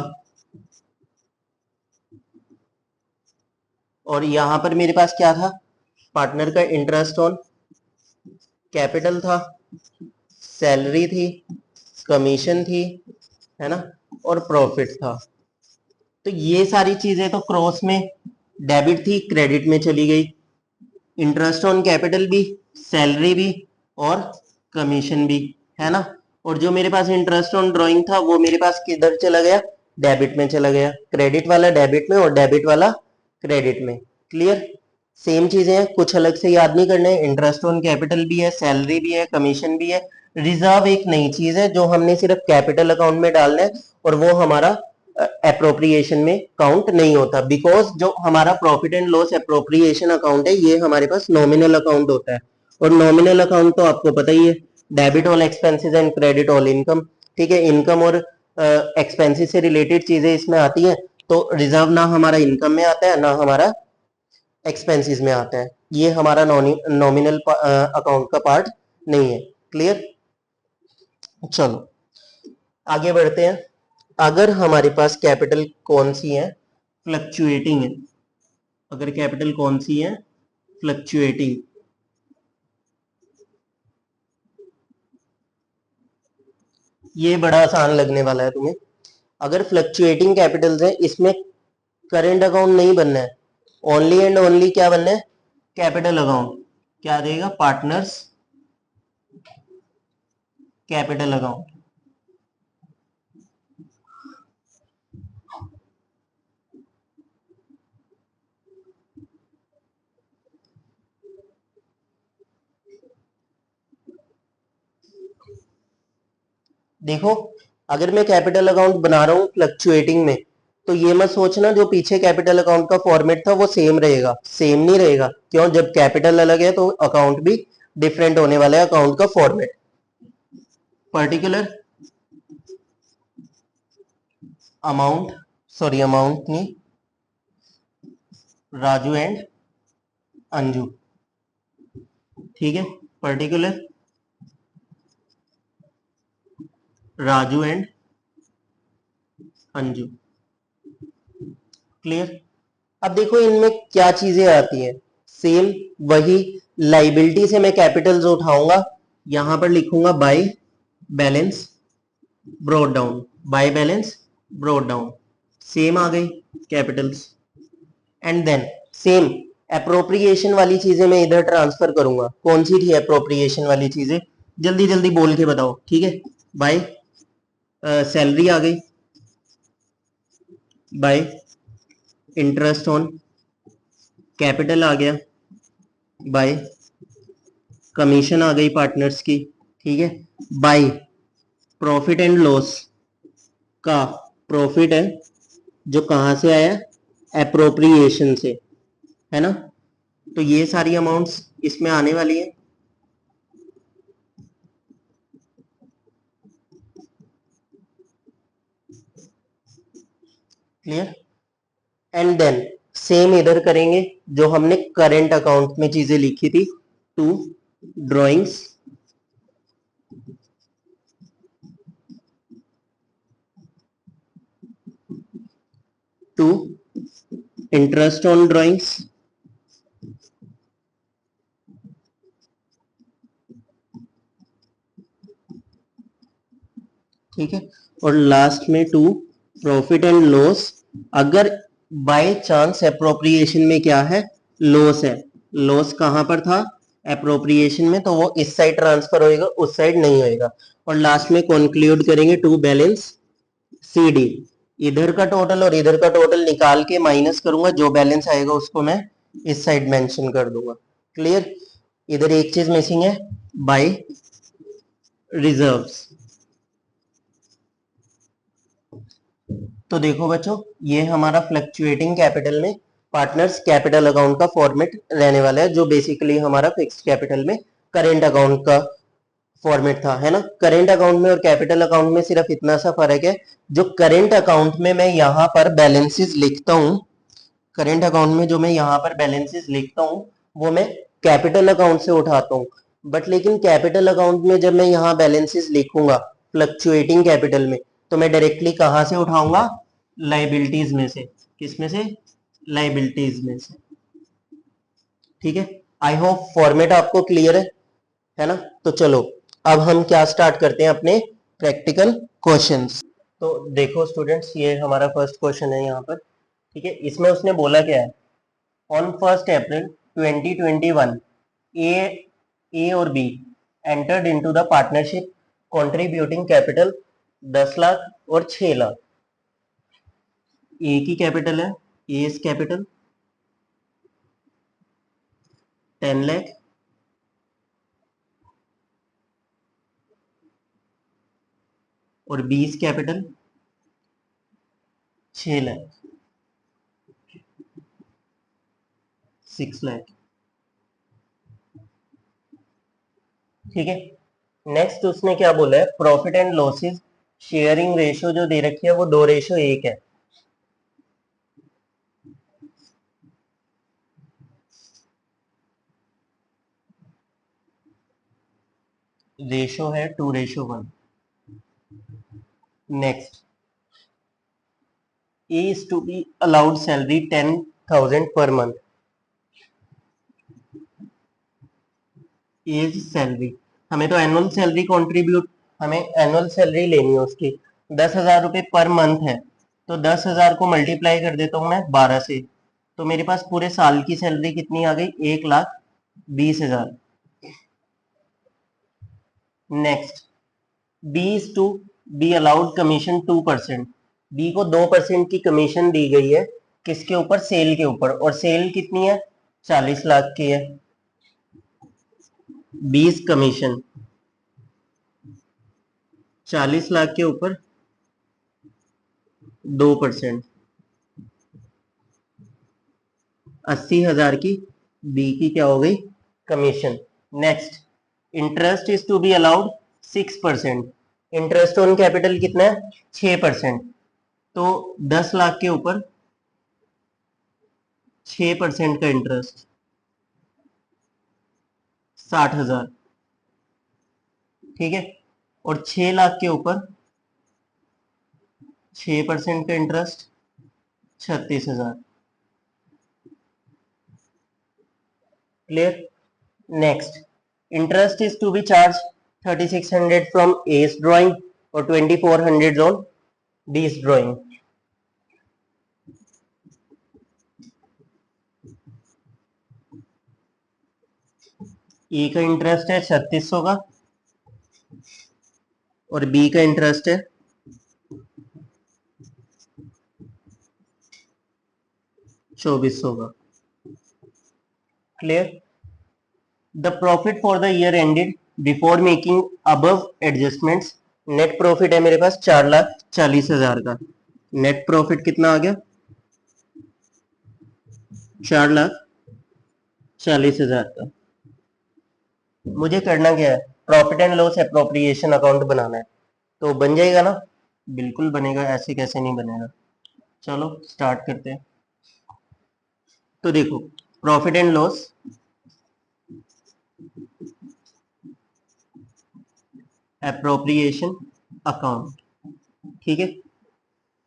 और यहां पर मेरे पास क्या था? पार्टनर का इंटरेस्ट ऑन कैपिटल था, सैलरी थी, कमीशन थी, है ना, और प्रॉफिट था। तो ये सारी चीजें तो क्रॉस में डेबिट थी, क्रेडिट में चली गई। इंटरेस्ट ऑन कैपिटल भी, सैलरी भी, और कमीशन भी, है ना। और जो मेरे पास इंटरेस्ट ऑन ड्राइंग था वो मेरे पास किधर चला गया? डेबिट में चला गया। क्रेडिट वाला डेबिट में और डेबिट वाला क्रेडिट में। क्लियर? सेम चीजें हैं, कुछ अलग से याद नहीं करने। इंटरेस्ट ऑन कैपिटल भी है, सैलरी भी है, कमीशन भी है। रिजर्व एक नई चीज है जो हमने सिर्फ कैपिटल अकाउंट में डालना है, और वो हमारा अप्रोप्रिएशन में काउंट नहीं होता, बिकॉज जो हमारा profit and loss appropriation account है ये हमारे पास नॉमिनल अकाउंट होता है। और नॉमिनल अकाउंट तो आपको पता ही है, debit all expenses and credit all income. ठीक है, इनकम और एक्सपेंसेस से रिलेटेड चीजें इसमें आती हैं, तो रिजर्व ना हमारा इनकम में आता है ना हमारा एक्सपेंसेस में आता है। ये हमारा नॉमिनल अकाउंट का पार्ट नहीं है। क्लियर? चलो, आगे बढ़ते हैं। अगर हमारे पास कैपिटल कौन सी है, फ्लक्चुएटिंग है, अगर कैपिटल कौन सी है, फ्लक्चुएटिंग, ये बड़ा आसान लगने वाला है तुम्हें। अगर फ्लक्चुएटिंग कैपिटल्स है, इसमें करेंट अकाउंट नहीं बनना है, ओनली एंड ओनली क्या बनना है, कैपिटल अकाउंट। क्या देगा, पार्टनर्स कैपिटल अकाउंट। देखो, अगर मैं कैपिटल अकाउंट बना रहा हूं फ्लक्चुएटिंग में, तो ये मत सोचना जो पीछे कैपिटल अकाउंट का फॉर्मेट था वो सेम रहेगा, सेम नहीं रहेगा। क्यों, जब कैपिटल अलग है तो अकाउंट भी डिफरेंट होने वाला है, अकाउंट का format. Particular amount, sorry amount नहीं, राजू एंड अंजू, ठीक है, particular Raju and Anju, clear. अब देखो इनमें क्या चीजें आती हैं, सेम वही। लाइबिलिटी से मैं कैपिटल्स उठाऊंगा, यहां पर लिखूंगा by balance brought down, by balance brought down, same आ गई capitals. And then same appropriation वाली चीजें मैं इधर ट्रांसफर करूंगा। कौन सी थी अप्रोप्रिएशन वाली चीजें, जल्दी जल्दी बोल के बताओ, ठीक है। बाय सैलरी आ गई, बाय इंटरेस्ट ऑन कैपिटल आ गया, बाय कमीशन आ गई पार्टनर्स की, ठीक है। बाय प्रॉफिट एंड लॉस का प्रॉफिट है जो कहां से आया, एप्रोप्रिएशन से, है ना। तो ये सारी अमाउंट्स इसमें आने वाली है। क्लियर। एंड देन सेम इधर करेंगे जो हमने करेंट अकाउंट में चीजें लिखी थी, to drawings, to interest on drawings, ठीक है, और लास्ट में टू प्रॉफिट एंड लॉस। अगर बाय चांस एप्रोप्रिएशन में क्या है, लॉस है, लॉस कहां पर था, एप्रोप्रिएशन में, तो वो इस साइड ट्रांसफर होएगा, उस साइड नहीं होएगा। और लास्ट में कंक्लूड करेंगे टू बैलेंस सी डी, इधर का टोटल और इधर का टोटल निकाल के माइनस करूंगा, जो बैलेंस आएगा उसको मैं इस साइड मेंशन कर दूंगा। क्लियर। इधर एक चीज मिसिंग है, बाय रिजर्व्स। तो देखो बच्चों, ये हमारा फ्लक्चुएटिंग कैपिटल में पार्टनर्स कैपिटल अकाउंट का फॉर्मेट रहने वाला है, जो बेसिकली हमारा फिक्स्ड कैपिटल में करेंट अकाउंट का फॉर्मेट था, है ना। करेंट अकाउंट में और कैपिटल अकाउंट में सिर्फ इतना सा फर्क है, जो करेंट अकाउंट में मैं यहाँ पर बैलेंसेस लिखता हूँ, करेंट अकाउंट में जो मैं यहाँ पर बैलेंसेस लिखता हूँ वो मैं कैपिटल अकाउंट से उठाता हूँ। बट लेकिन कैपिटल अकाउंट में जब मैं यहाँ बैलेंसेस लिखूंगा फ्लक्चुएटिंग कैपिटल में, तो मैं डायरेक्टली कहाँ से उठाऊंगा, लाइबिलिटीज में से। किस में से, लाइबिलिटीज में से, ठीक है। आई होप फॉर्मेट आपको क्लियर है ना। तो चलो अब हम क्या स्टार्ट करते हैं, अपने प्रैक्टिकल क्वेश्चंस। तो देखो स्टूडेंट्स, ये हमारा फर्स्ट क्वेश्चन है यहाँ पर, ठीक है। इसमें उसने बोला क्या है, ऑन 1 अप्रैल 2021 ए ए और be entered into the partnership contributing capital 10 lakh और 6 लाख। ए की कैपिटल है, ए कैपिटल 10 लाख, और बी कैपिटल 6 लाख, 6 लाख, ठीक है। नेक्स्ट उसने क्या बोला है, profit and losses sharing ratio जो दे रखी है वो 2:1 है। रेशो है 2:1, next, A is to be allowed salary 10,000 per month. As salary, हमें तो एनुअल सैलरी कॉन्ट्रीब्यूट, हमें एनुअल सैलरी लेनी है उसकी 10,000 रुपये पर मंथ है, तो 10,000 को मल्टीप्लाई कर देता हूँ मैं 12 से, तो मेरे पास पूरे साल की सैलरी कितनी आ गई, 1,20,000। Next, B is to be allowed commission 2%, B को 2% की कमीशन दी गई है, किसके ऊपर, सेल के ऊपर, और सेल कितनी है, 40 लाख की है। 20 कमीशन 40 लाख के ऊपर 2%, 80,000 की बी की क्या हो गई, commission. Next, interest is to be allowed 6%, interest on capital कितना है, 6%, तो 10 लाख के ऊपर 6% का इंटरेस्ट 60,000, ठीक है, और 6 लाख के ऊपर 6% का interest 36,000। Clear. Next, interest is to be charge 3,600 from A's drawing और 2,400 ऑन डीस ड्राइंग। ए का इंटरेस्ट है 3,600 का, और बी का इंटरेस्ट है 2,400 का। Clear. The profit for the year ended before making above adjustments, net profit है मेरे पास 4,40,000 का। नेट प्रॉफिट कितना आ गया, 4,40,000 का। मुझे करना क्या है, profit and loss appropriation account बनाना है, तो बन जाएगा ना, बिल्कुल बनेगा, ऐसे कैसे नहीं बनेगा। चलो स्टार्ट करते हैं। तो देखो, profit and loss appropriation account, ठीक है,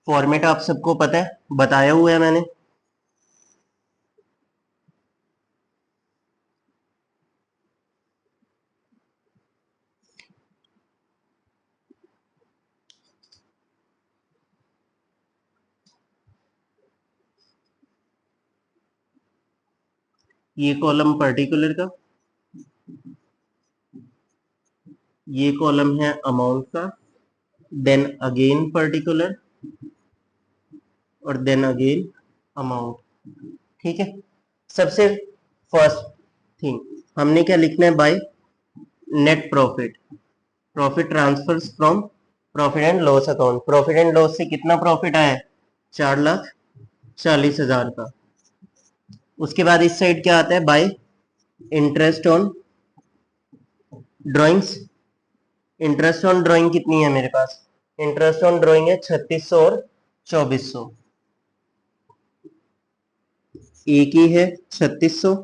फॉर्मेट आप सबको पता है, बताया हुआ है मैंने। ये कॉलम पर्टिकुलर का, ये कॉलम है अमाउंट का, देन अगेन पर्टिकुलर, और देन अगेन अमाउंट, ठीक है। सबसे फर्स्ट थिंग हमने क्या लिखना है, by net profit, profit transfers from profit and loss account. Profit and loss से कितना प्रॉफिट आया, 4,40,000 का। उसके बाद इस साइड क्या आता है, bye interest on drawings. Interest on drawing कितनी है मेरे पास, इंटरेस्ट ऑन ड्राइंग है 3,600 और 2,400। ए की है 3,600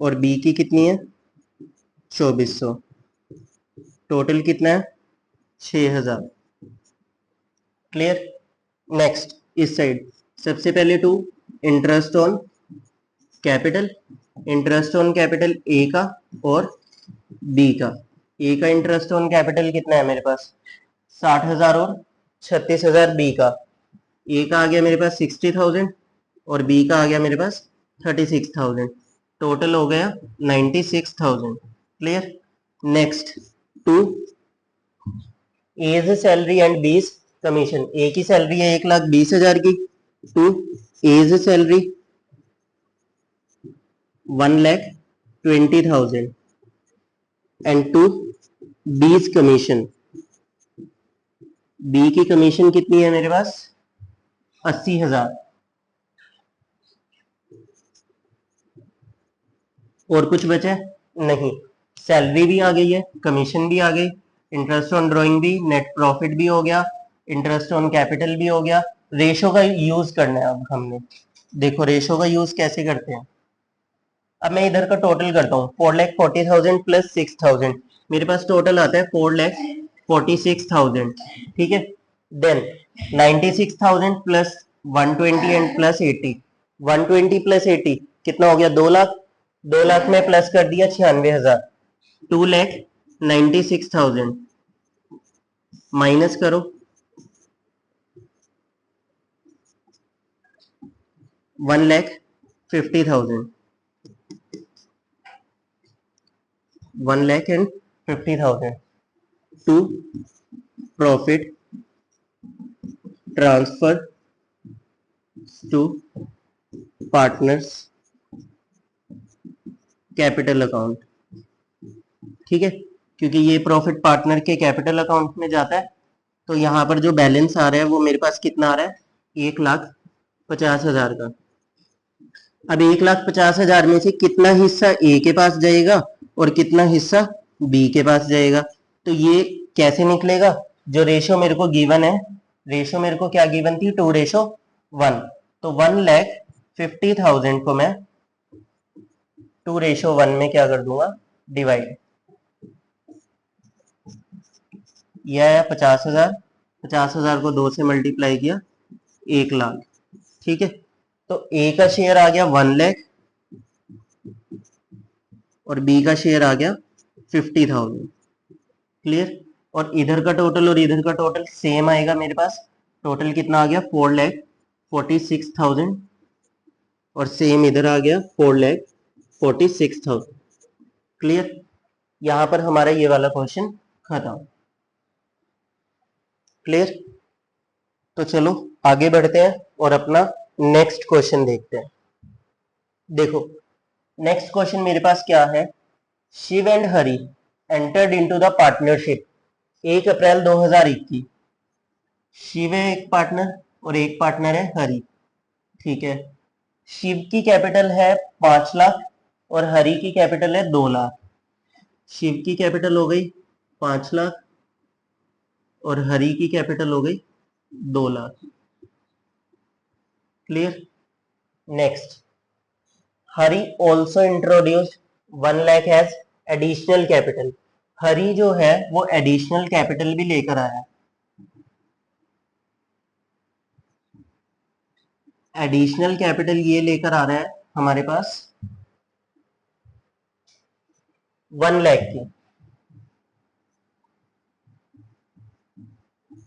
और बी की कितनी है 2,400, टोटल कितना है 6,000। क्लियर। नेक्स्ट, इस साइड सबसे पहले to interest on capital, interest on capital A का और बी का। ए का इंटरेस्ट ऑन कैपिटल कितना है मेरे पास 60,000 और 36,000 बी का। ए का आ गया मेरे पास 60,000 और बी का आ गया मेरे पास 36,000, टोटल हो गया 96,000। Clear. Next, to as salary and B's commission. A की सैलरी है 1,20,000 की, to as salary 1,20,000 and to B's commission. B की कमीशन कितनी है मेरे पास 80,000। और कुछ बचे नहीं, सैलरी भी आ गई है, कमीशन भी आ गई, इंटरेस्ट ऑन ड्राइंग भी, नेट प्रॉफिट भी हो गया, इंटरेस्ट ऑन कैपिटल भी हो गया। रेशो का यूज करना है अब हमने। देखो रेशो का यूज कैसे करते हैं, अब मैं इधर का टोटल करता हूँ, 4,40,000 प्लस 6,000, मेरे पास टोटल आता है 4,40,000 46,000, ठीक है। Then 96,000 plus 120 and plus 80, 120 plus 80 कितना हो गया? 2 लाख। 2 लाख में प्लस कर दिया 96,000, 2,96,000 माइनस करो 1,50,000, 1,50,000 to profit transfer to partners capital account, ठीक है। क्योंकि ये प्रॉफिट पार्टनर के कैपिटल अकाउंट में जाता है, तो यहां पर जो बैलेंस आ रहा है वो मेरे पास कितना आ रहा है? 1,50,000 का। अब 1,50,000 में से कितना हिस्सा ए के पास जाएगा और कितना हिस्सा बी के पास जाएगा? तो ये कैसे निकलेगा? जो रेशो मेरे को गिवन है, रेशो मेरे को क्या गिवन थी? 2:1। तो 1,50,000 को मैं 2:1 में क्या कर दूंगा? डिवाइड। यह आया 50,000, 50,000 को 2 से मल्टीप्लाई किया 1,00,000, ठीक है। तो ए का शेयर आ गया 1,00,000 और बी का शेयर आ गया 50,000, क्लियर। और इधर का टोटल और इधर का टोटल सेम आएगा मेरे पास। टोटल कितना आ गया? 4,46,000 और सेम इधर आ गया 4,46,000, क्लियर। यहां पर हमारा ये वाला क्वेश्चन खत्म, क्लियर। तो चलो आगे बढ़ते हैं और अपना नेक्स्ट क्वेश्चन देखते हैं। देखो नेक्स्ट क्वेश्चन मेरे पास क्या है? Shiv and Hari entered into the partnership 1 April 2021। शिव है एक पार्टनर और एक पार्टनर है हरि, ठीक है। शिव की कैपिटल है 5 लाख और हरि की कैपिटल है 2 लाख। शिव की कैपिटल हो गई 5 लाख और हरि की कैपिटल हो गई 2 lakh, clear. Next, Hari also introduced 1 lakh as additional capital. Hari जो है वो एडिशनल कैपिटल भी लेकर आया। एडिशनल कैपिटल ये लेकर आ रहा है हमारे पास 1 लाख की,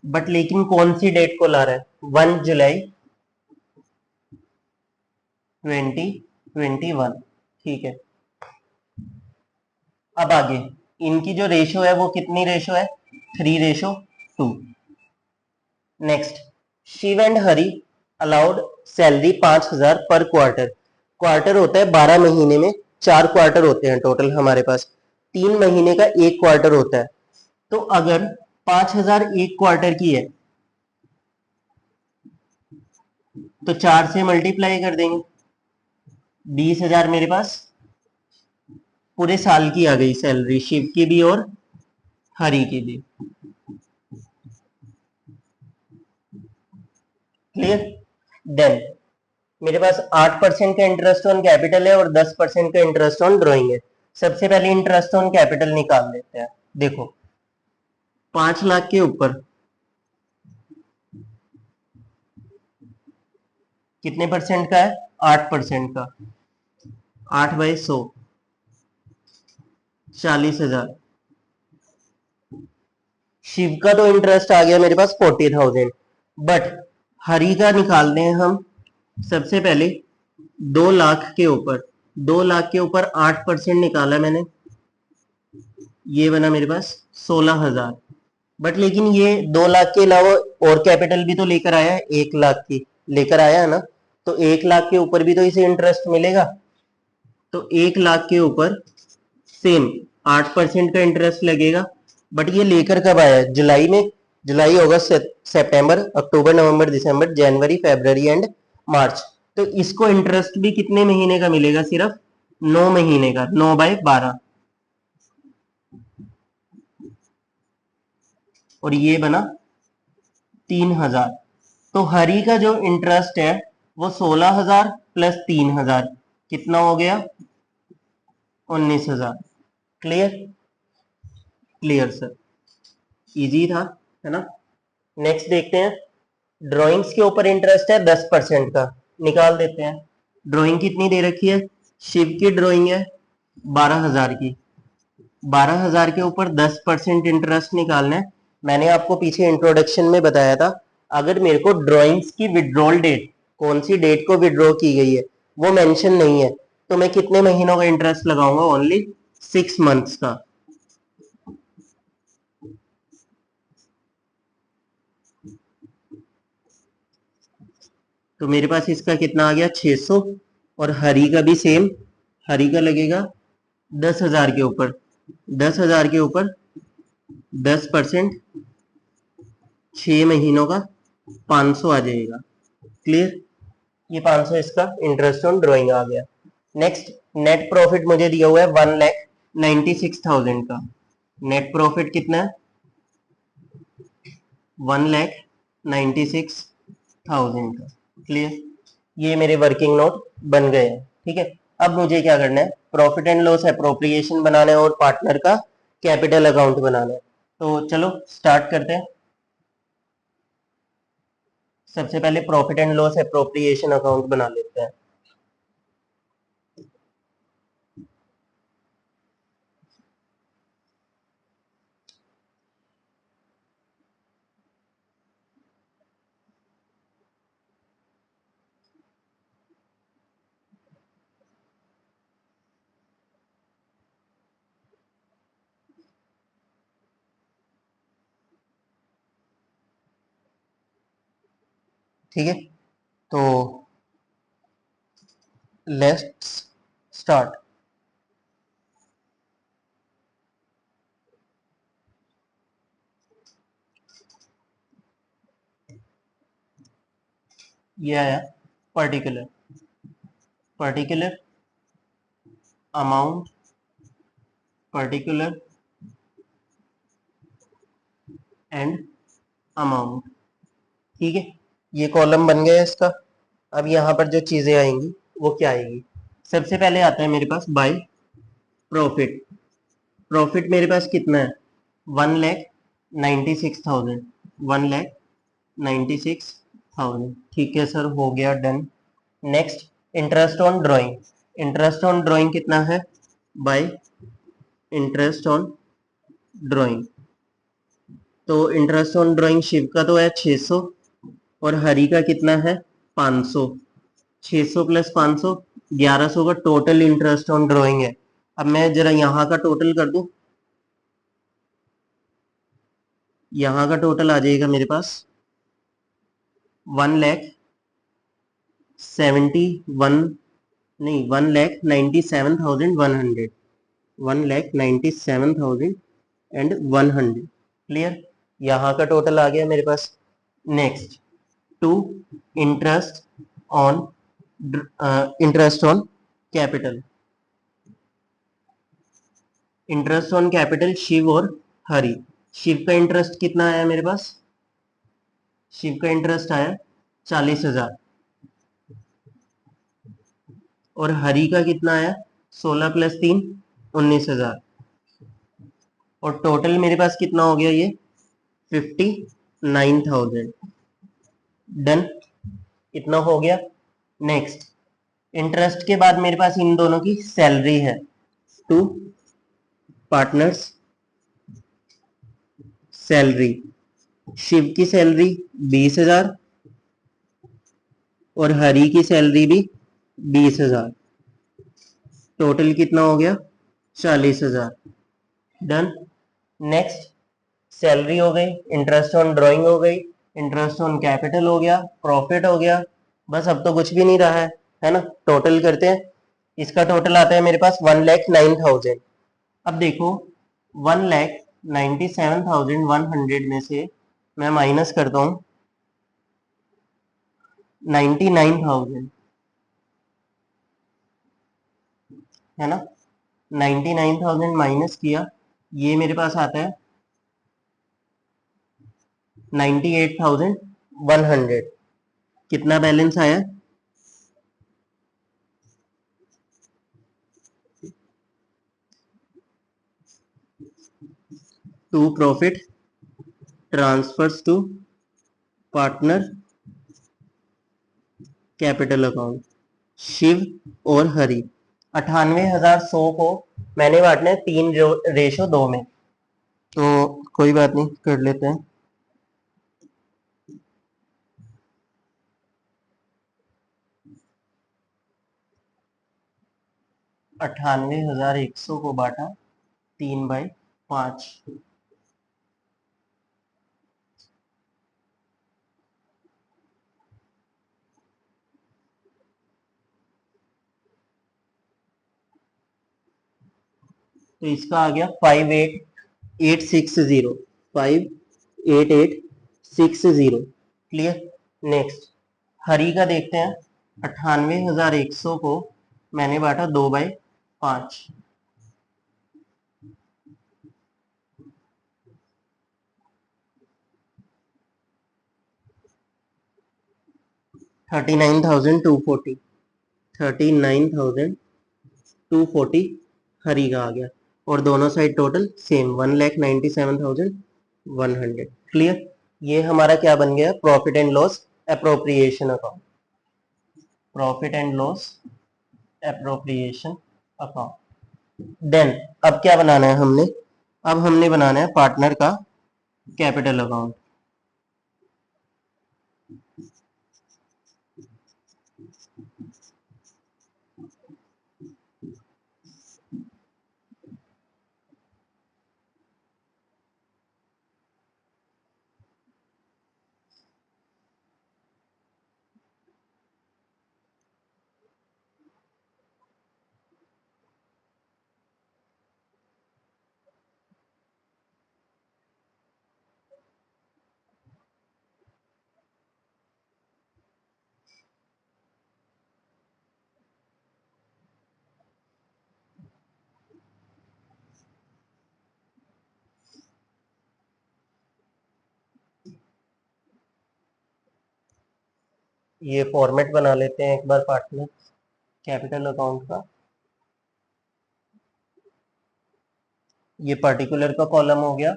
बट लेकिन कौन सी डेट को ला रहा है? 1 जुलाई 2021, ठीक है। अब आगे इनकी जो रेशो है वो कितनी रेशो है? 3:2। Next, Shiv and Hari allowed salary 5,000 पर क्वार्टर। क्वार्टर होता है 12 महीने में, 4 क्वार्टर होते हैं टोटल हमारे पास, 3 महीने का एक क्वार्टर होता है। तो अगर 5,000 एक क्वार्टर की है तो 4 से मल्टीप्लाई कर देंगे, 20,000 मेरे पास पूरे साल की आ गई सैलरी, शिव की भी और हरि की भी, क्लियर। देन मेरे पास 8% का इंटरेस्ट ऑन कैपिटल है और 10% का इंटरेस्ट ऑन ड्रॉइंग है। सबसे पहले इंटरेस्ट ऑन कैपिटल निकाल लेते हैं। देखो 5 लाख के ऊपर कितने परसेंट का है? 8% का। 8/100 40,000। शिव का तो इंटरेस्ट आ गया मेरे पास 40,000, बट हरि का निकालते हैं हम। सबसे पहले 2 लाख के ऊपर, 2 लाख के ऊपर 8% निकाला मैंने, ये बना मेरे पास 16,000। बट लेकिन ये 2 लाख के अलावा और कैपिटल भी तो लेकर आया है, 1 लाख की लेकर आया है ना, तो 1 लाख के ऊपर भी तो इसे इंटरेस्ट मिलेगा। तो 1 लाख के ऊपर सेम 8% का इंटरेस्ट लगेगा। बट ये लेकर कब आया? जुलाई में। जुलाई, अगस्त, सितंबर, अक्टूबर, नवंबर, दिसंबर, जनवरी, फरवरी एंड मार्च। तो इसको इंटरेस्ट भी कितने महीने का मिलेगा? सिर्फ 9 महीने का, 9/12। और ये बना 3,000। तो हरि का जो इंटरेस्ट है वो 16,000 प्लस 3,000 कितना हो गया? 19,000, क्लियर। Clear sir. इजी था, है ना। नेक्स्ट देखते हैं, ड्राइंग्स के ऊपर इंटरेस्ट है 10% का, निकाल देते हैं। ड्राइंग कितनी दे रखी है, शिव की ड्राइंग है 12,000 की, 12,000 के ऊपर 10% इंटरेस्ट निकालना है। मैंने आपको पीछे इंट्रोडक्शन में बताया था, अगर मेरे को ड्राइंग्स की विड्रॉल डेट, कौन सी डेट को विड्रॉ की गई है वो मेंशन नहीं है, तो मैं कितने महीनों का इंटरेस्ट लगाऊंगा, ओनली 6 मंथ्स का। तो मेरे पास इसका कितना आ गया 600, और हरी का भी सेम, हरी का लगेगा 10,000 के ऊपर, 10,000 के ऊपर 10%, 6 महीनों का 500 आ जाएगा। क्लियर, ये 500 इसका इंटरेस्ट ऑन ड्राइंग आ गया। नेक्स्ट, नेट प्रॉफिट मुझे दिया हुआ है 1,96,000 का। नेट प्रॉफिट कितना है, 1,96,000 का। क्लियर, ये मेरे वर्किंग नोट बन गए हैं। ठीक है, अब मुझे क्या करना है, प्रॉफिट एंड लॉस एप्रोप्रिएशन बनाना है और पार्टनर का कैपिटल अकाउंट बनाना है। तो चलो स्टार्ट करते हैं। सबसे पहले profit and loss appropriation account बना लेते हैं। ठीक है, तो लेट्स स्टार्ट। ये आया particular, particular amount, particular and amount. ठीक है, ये कॉलम बन गया इसका। अब यहाँ पर जो चीजें आएंगी वो क्या आएगी, सबसे पहले आता है मेरे पास बाय प्रॉफिट। प्रॉफिट मेरे पास कितना है, 1,96,000, 1,96,000। ठीक है सर, हो गया, done. Next, interest on drawing. Interest on drawing कितना है, बाय इंटरेस्ट ऑन ड्राइंग। तो इंटरेस्ट ऑन ड्राइंग शिव का तो है 600, और हरी का कितना है 500। 600 प्लस 500, 1100 का टोटल इंटरेस्ट ऑन ड्राइंग है। अब मैं जरा यहाँ का टोटल कर दूं, यहाँ का टोटल आ जाएगा मेरे पास 1,71, नहीं 1,97,100, 1,97,100। क्लियर, यहाँ का टोटल आ गया मेरे पास। Next, two interest on, interest on capital. Interest on capital Shiv और हरी। शिव का इंटरेस्ट कितना आया मेरे पास, शिव का इंटरेस्ट आया 40,000, और हरी का कितना आया 16 प्लस 3 19,000, और टोटल मेरे पास कितना हो गया ये 59,000। डन, इतना हो गया। नेक्स्ट, इंटरेस्ट के बाद मेरे पास इन दोनों की सैलरी है, टू पार्टनर्स सैलरी। शिव की सैलरी 20,000, और हरी की सैलरी भी 20,000। टोटल कितना हो गया 40,000। डन। नेक्स्ट, सैलरी हो गई, इंटरेस्ट ऑन ड्राइंग हो गई, इंटरेस्ट ऑन कैपिटल हो गया, प्रॉफिट हो गया। बस अब तो कुछ भी नहीं रहा है ना। टोटल करते हैं, इसका टोटल आता है मेरे पास 1,09,000। अब देखो, 1,97,100 में से मैं माइनस करता हूँ 99,000, है ना। 99,000 माइनस किया, ये मेरे पास आता है 98,100। कितना बैलेंस आया, to profit transfers to partner capital account, Shiv और हरि। 98,100 को मैंने बांटना है 3:2 में, तो कोई बात नहीं, कर लेते हैं। 98,100 को बांटा 3/5। तो इसका आ गया 58860, 58860। क्लियर। नेक्स्ट हरी का देखते हैं। 98,100 को मैंने बांटा 2/5। 39,240, 39,240 हरी का आ गया। और दोनों साइड टोटल सेम 1,97,100। क्लियर। ये हमारा क्या बन गया? Profit and loss appropriation account, profit and loss appropriation account. Then अब क्या बनाना है हमने? अब हमने बनाना है पार्टनर का कैपिटल अकाउंट। ये फॉर्मेट बना लेते हैं एक बार पार्टनर कैपिटल अकाउंट का। ये पर्टिकुलर का कॉलम हो गया,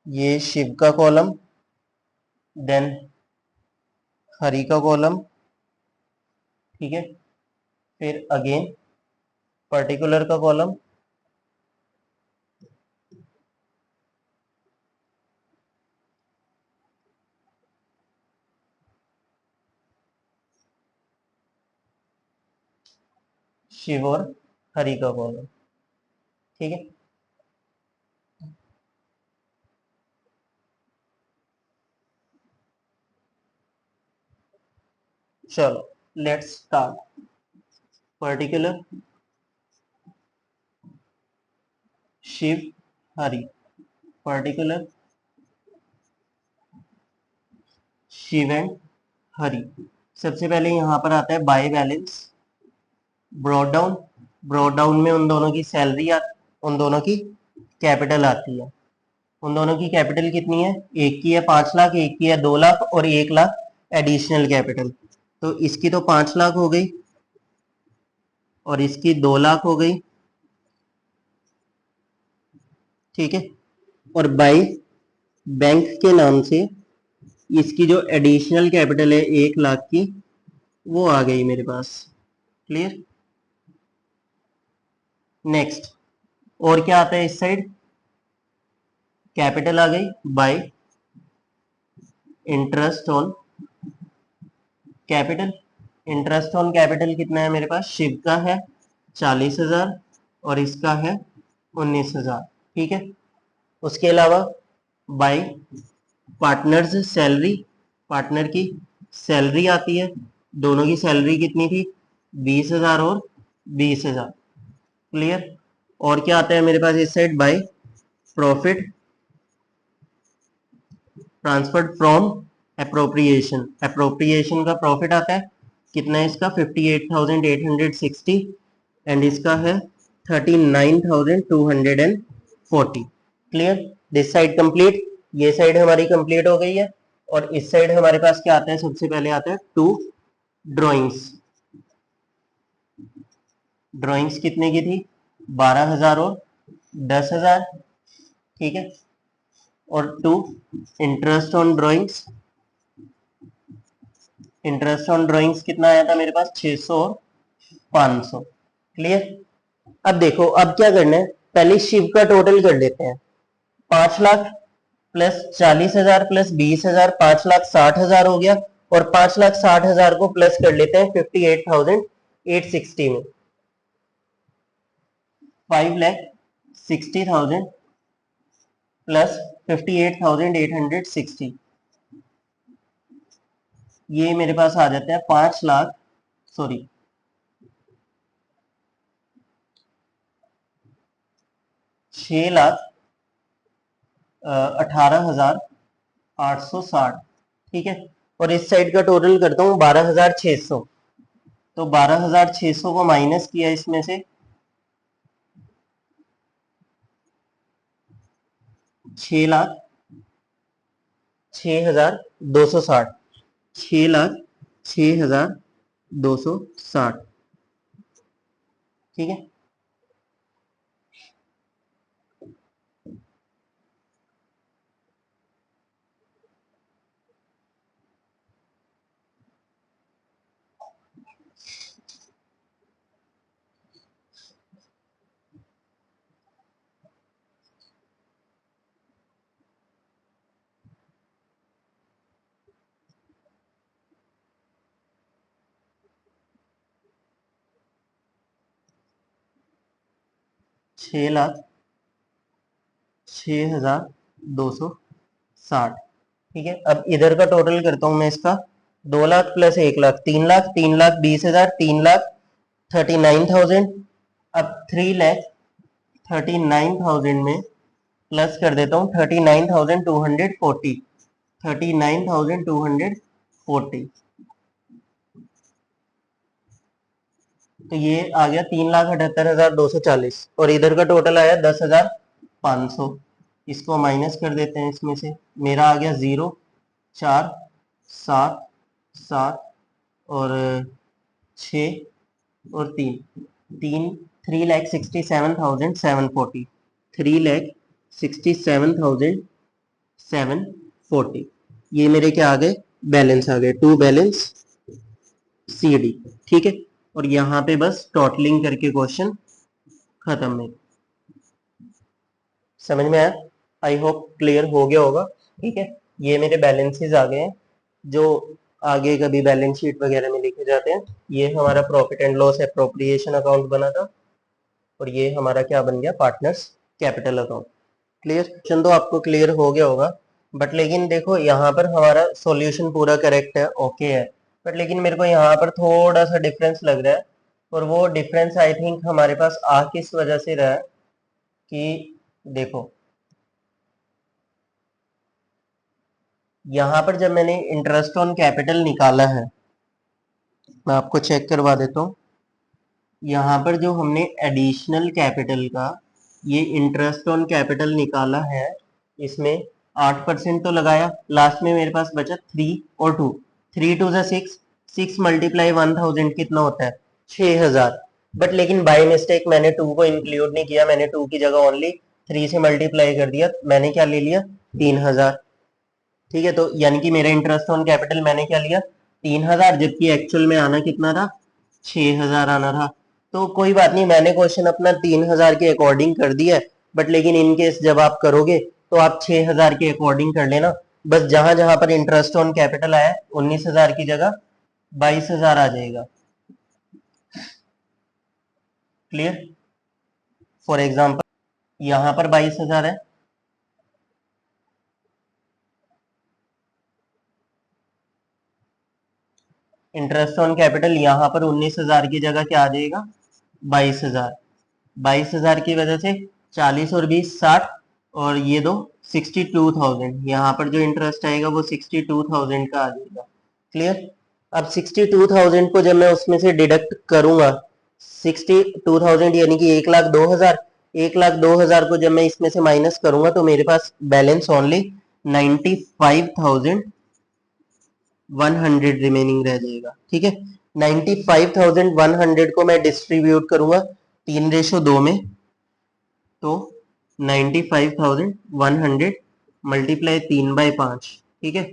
ये शिव का कॉलम, देन हरि का कॉलम, ठीक है। फिर अगेन पर्टिकुलर का कॉलम, शिव और हरि का कॉलम, ठीक है। चलो let's start. Particular Shiv Hari, particular Shiv and Hari. सबसे पहले यहां पर आता है by balance, brought down. Brought down में उन दोनों की सैलरी उन दोनों की कैपिटल आती है। उन दोनों की कैपिटल कितनी है? एक की है 5 लाख, एक की है 2 लाख, और 1 लाख एडिशनल कैपिटल। तो इसकी तो 5 लाख हो गई और इसकी 2 लाख हो गई, ठीक है। और बाय बैंक के नाम से इसकी जो एडिशनल कैपिटल है 1 लाख की, वो आ गई मेरे पास। क्लियर। नेक्स्ट और क्या आता है इस साइड? कैपिटल आ गई bye interest on capital. Interest on capital कितना है मेरे पास? शिव का है 40,000 और इसका है 19,000, ठीक है। उसके अलावा बाय पार्टनर्स सैलरी, पार्टनर की सैलरी आती है। दोनों की सैलरी कितनी थी? 20,000 और 20,000। क्लियर। और क्या आता है मेरे पास इस side? By profit transferred from appropriation. Appropriation का प्रॉफिट आता है कितना है इसका? 58,860 एंड इसका है 39,240। क्लियर। दिस साइड कंप्लीट, ये साइड हमारी कंप्लीट हो गई है। और इस साइड हमारे पास क्या आता है? सबसे पहले आता है टू ड्रॉइंग्स। ड्रॉइंग्स कितने की थी? 12,000 और 10,000, ठीक है। और 2 interest on drawings. Interest on drawings कितना आया था मेरे पास, 600 और 500। क्लियर। अब देखो, अब क्या करना है, पहले शिव का टोटल कर लेते हैं। 5 लाख प्लस 40,000 प्लस 20,000, 5,60,000 हो गया। और 5,60,000 को प्लस कर लेते हैं 58,860 में। 5,60,000 प्लस 58,860, ये मेरे पास आ जाता है 5 लाख, सॉरी 6,18,860। ठीक है। और इस साइड का टोटल करता हूँ 12,600। तो 12,600 को माइनस किया इसमें से 6,06,260, 6,06,260। ठीक है। 6,06,260। ठीक है। अब इधर का टोटल करता हूं मैं इसका, 2 लाख प्लस 1 लाख, 3 लाख, 3,20,000, 3,39,000। अब 3,39,000 में प्लस कर देता हूँ 39,240, 39,240। तो ये आ गया 3,78,240। और इधर का टोटल आया 10,500। इसको माइनस कर देते हैं इसमें से, मेरा आ गया 0, 4, 7, 7 और 6 और 3, 3,67,740, 3,67,740। ये मेरे क्या आ गए, बैलेंस आ गए, टू बैलेंस सी डी। ठीक है। और यहाँ पे बस टोटलिंग करके क्वेश्चन खत्म है। समझ में आया? आई होप क्लियर हो गया होगा। ठीक है। ये मेरे बैलेंसेस आ गए हैं जो आगे कभी बैलेंस शीट वगैरह में लिखे जाते हैं। ये हमारा profit and loss appropriation account बना था और ये हमारा क्या बन गया, partners capital account. Clear? Question तो आपको क्लियर हो गया होगा, बट लेकिन देखो यहाँ पर हमारा सॉल्यूशन पूरा करेक्ट है, ओके है, बट लेकिन मेरे को यहाँ पर थोड़ा सा डिफरेंस लग रहा है। और वो डिफरेंस आई थिंक हमारे पास आ किस वजह से रहा है कि देखो, यहाँ पर जब मैंने इंटरेस्ट ऑन कैपिटल निकाला है, मैं आपको चेक करवा देता हूँ। यहाँ पर जो हमने एडिशनल कैपिटल का ये इंटरेस्ट ऑन कैपिटल निकाला है, इसमें 8% तो लगाया, लास्ट में मेरे पास बचा 3 और 2, 3 2 जा 6, 6 मल्टीप्लाई 1000 कितना होता है, 6,000। बट लेकिन बाय मिस्टेक मैंने 2 को इंक्लूड नहीं किया, मैंने 2 की जगह ओनली 3 से मल्टीप्लाई कर दिया, मैंने क्या ले लिया, 3,000। ठीक है। तो यानी कि मेरा इंटरेस्ट ऑन कैपिटल मैंने क्या लिया, 3,000, जबकि एक्चुअल में आना कितना था, 6,000 आना था। तो कोई बात नहीं, मैंने क्वेश्चन अपना 3,000 के अकॉर्डिंग कर दिया है, बट लेकिन इन केस जब आप करोगे तो आप 6,000 के अकॉर्डिंग कर लेना। बस जहां जहां पर इंटरेस्ट ऑन कैपिटल आया 19,000 की जगह 22,000 आ जाएगा। क्लियर? फॉर एग्जाम्पल यहां पर 22,000 है, इंटरेस्ट ऑन कैपिटल यहां पर 19,000 की जगह क्या आ जाएगा, 22,000। 22,000 की वजह से 40 और 20 60, और ये दो 62,000, यहाँ पर जो इंटरेस्ट आएगा वो 62,000 का आ जाएगा। क्लियर? अब 62,000 को जब मैं उसमें से डिडक्ट करूंगा, 62,000 यानी कि 1,02,000, 1,02,000 को जब मैं इसमें से माइनस करूंगा तो मेरे पास बैलेंस ओनली 95,100 रिमेनिंग रह जाएगा। ठीक है। 95,100 को मैं डिस्ट्रीब्यूट करूंगा 3:2 में, तो 95,100 मल्टीप्लाई 3/5, ठीक है।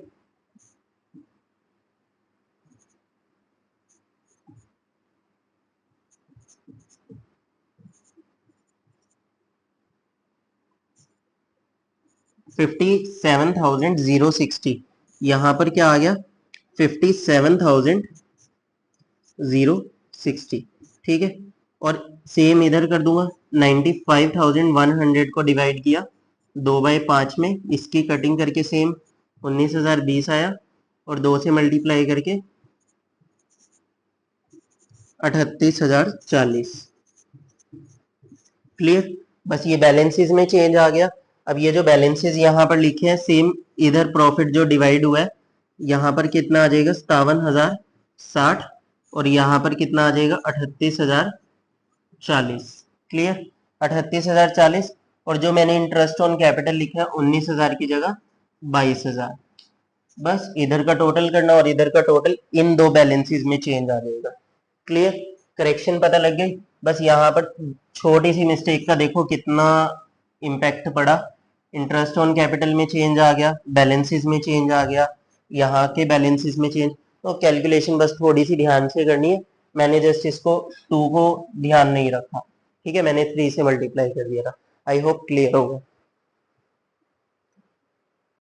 $57,060, यहां पर क्या आ गया 57,060, ठीक है। और सेम इधर कर दूंगा, 95,100 को डिवाइड किया 2/5 में, इसकी कटिंग करके सेम 19,020 आया, और 2 से मल्टीप्लाई करके 38,040। क्लियर, बस ये बैलेंसेस में चेंज आ गया। अब ये जो बैलेंसेस यहाँ पर लिखे हैं सेम, इधर प्रॉफिट जो डिवाइड हुआ है यहाँ पर कितना आ जाएगा 57,060, और यहाँ पर कितना आ जाएगा 38,040। क्लियर, 38,040, और जो मैंने इंटरेस्ट ऑन कैपिटल लिखा है 19,000 की जगह 22,000। बस इधर का टोटल करना और इधर का टोटल, इन दो बैलेंसेस में चेंज आ जाएगा। क्लियर, करेक्शन पता लग गई। बस यहाँ पर छोटी सी मिस्टेक का देखो कितना इम्पैक्ट पड़ा, इंटरेस्ट ऑन कैपिटल में चेंज आ गया, बैलेंसेस में चेंज आ गया, यहाँ के बैलेंसेस में चेंज। तो कैलकुलेशन बस थोड़ी सी ध्यान से करनी है, मैंने जस्ट इसको 2 को ध्यान नहीं रखा, ठीक है, मैंने 3 से मल्टीप्लाई कर दिया था। आई होप क्लियर होगा।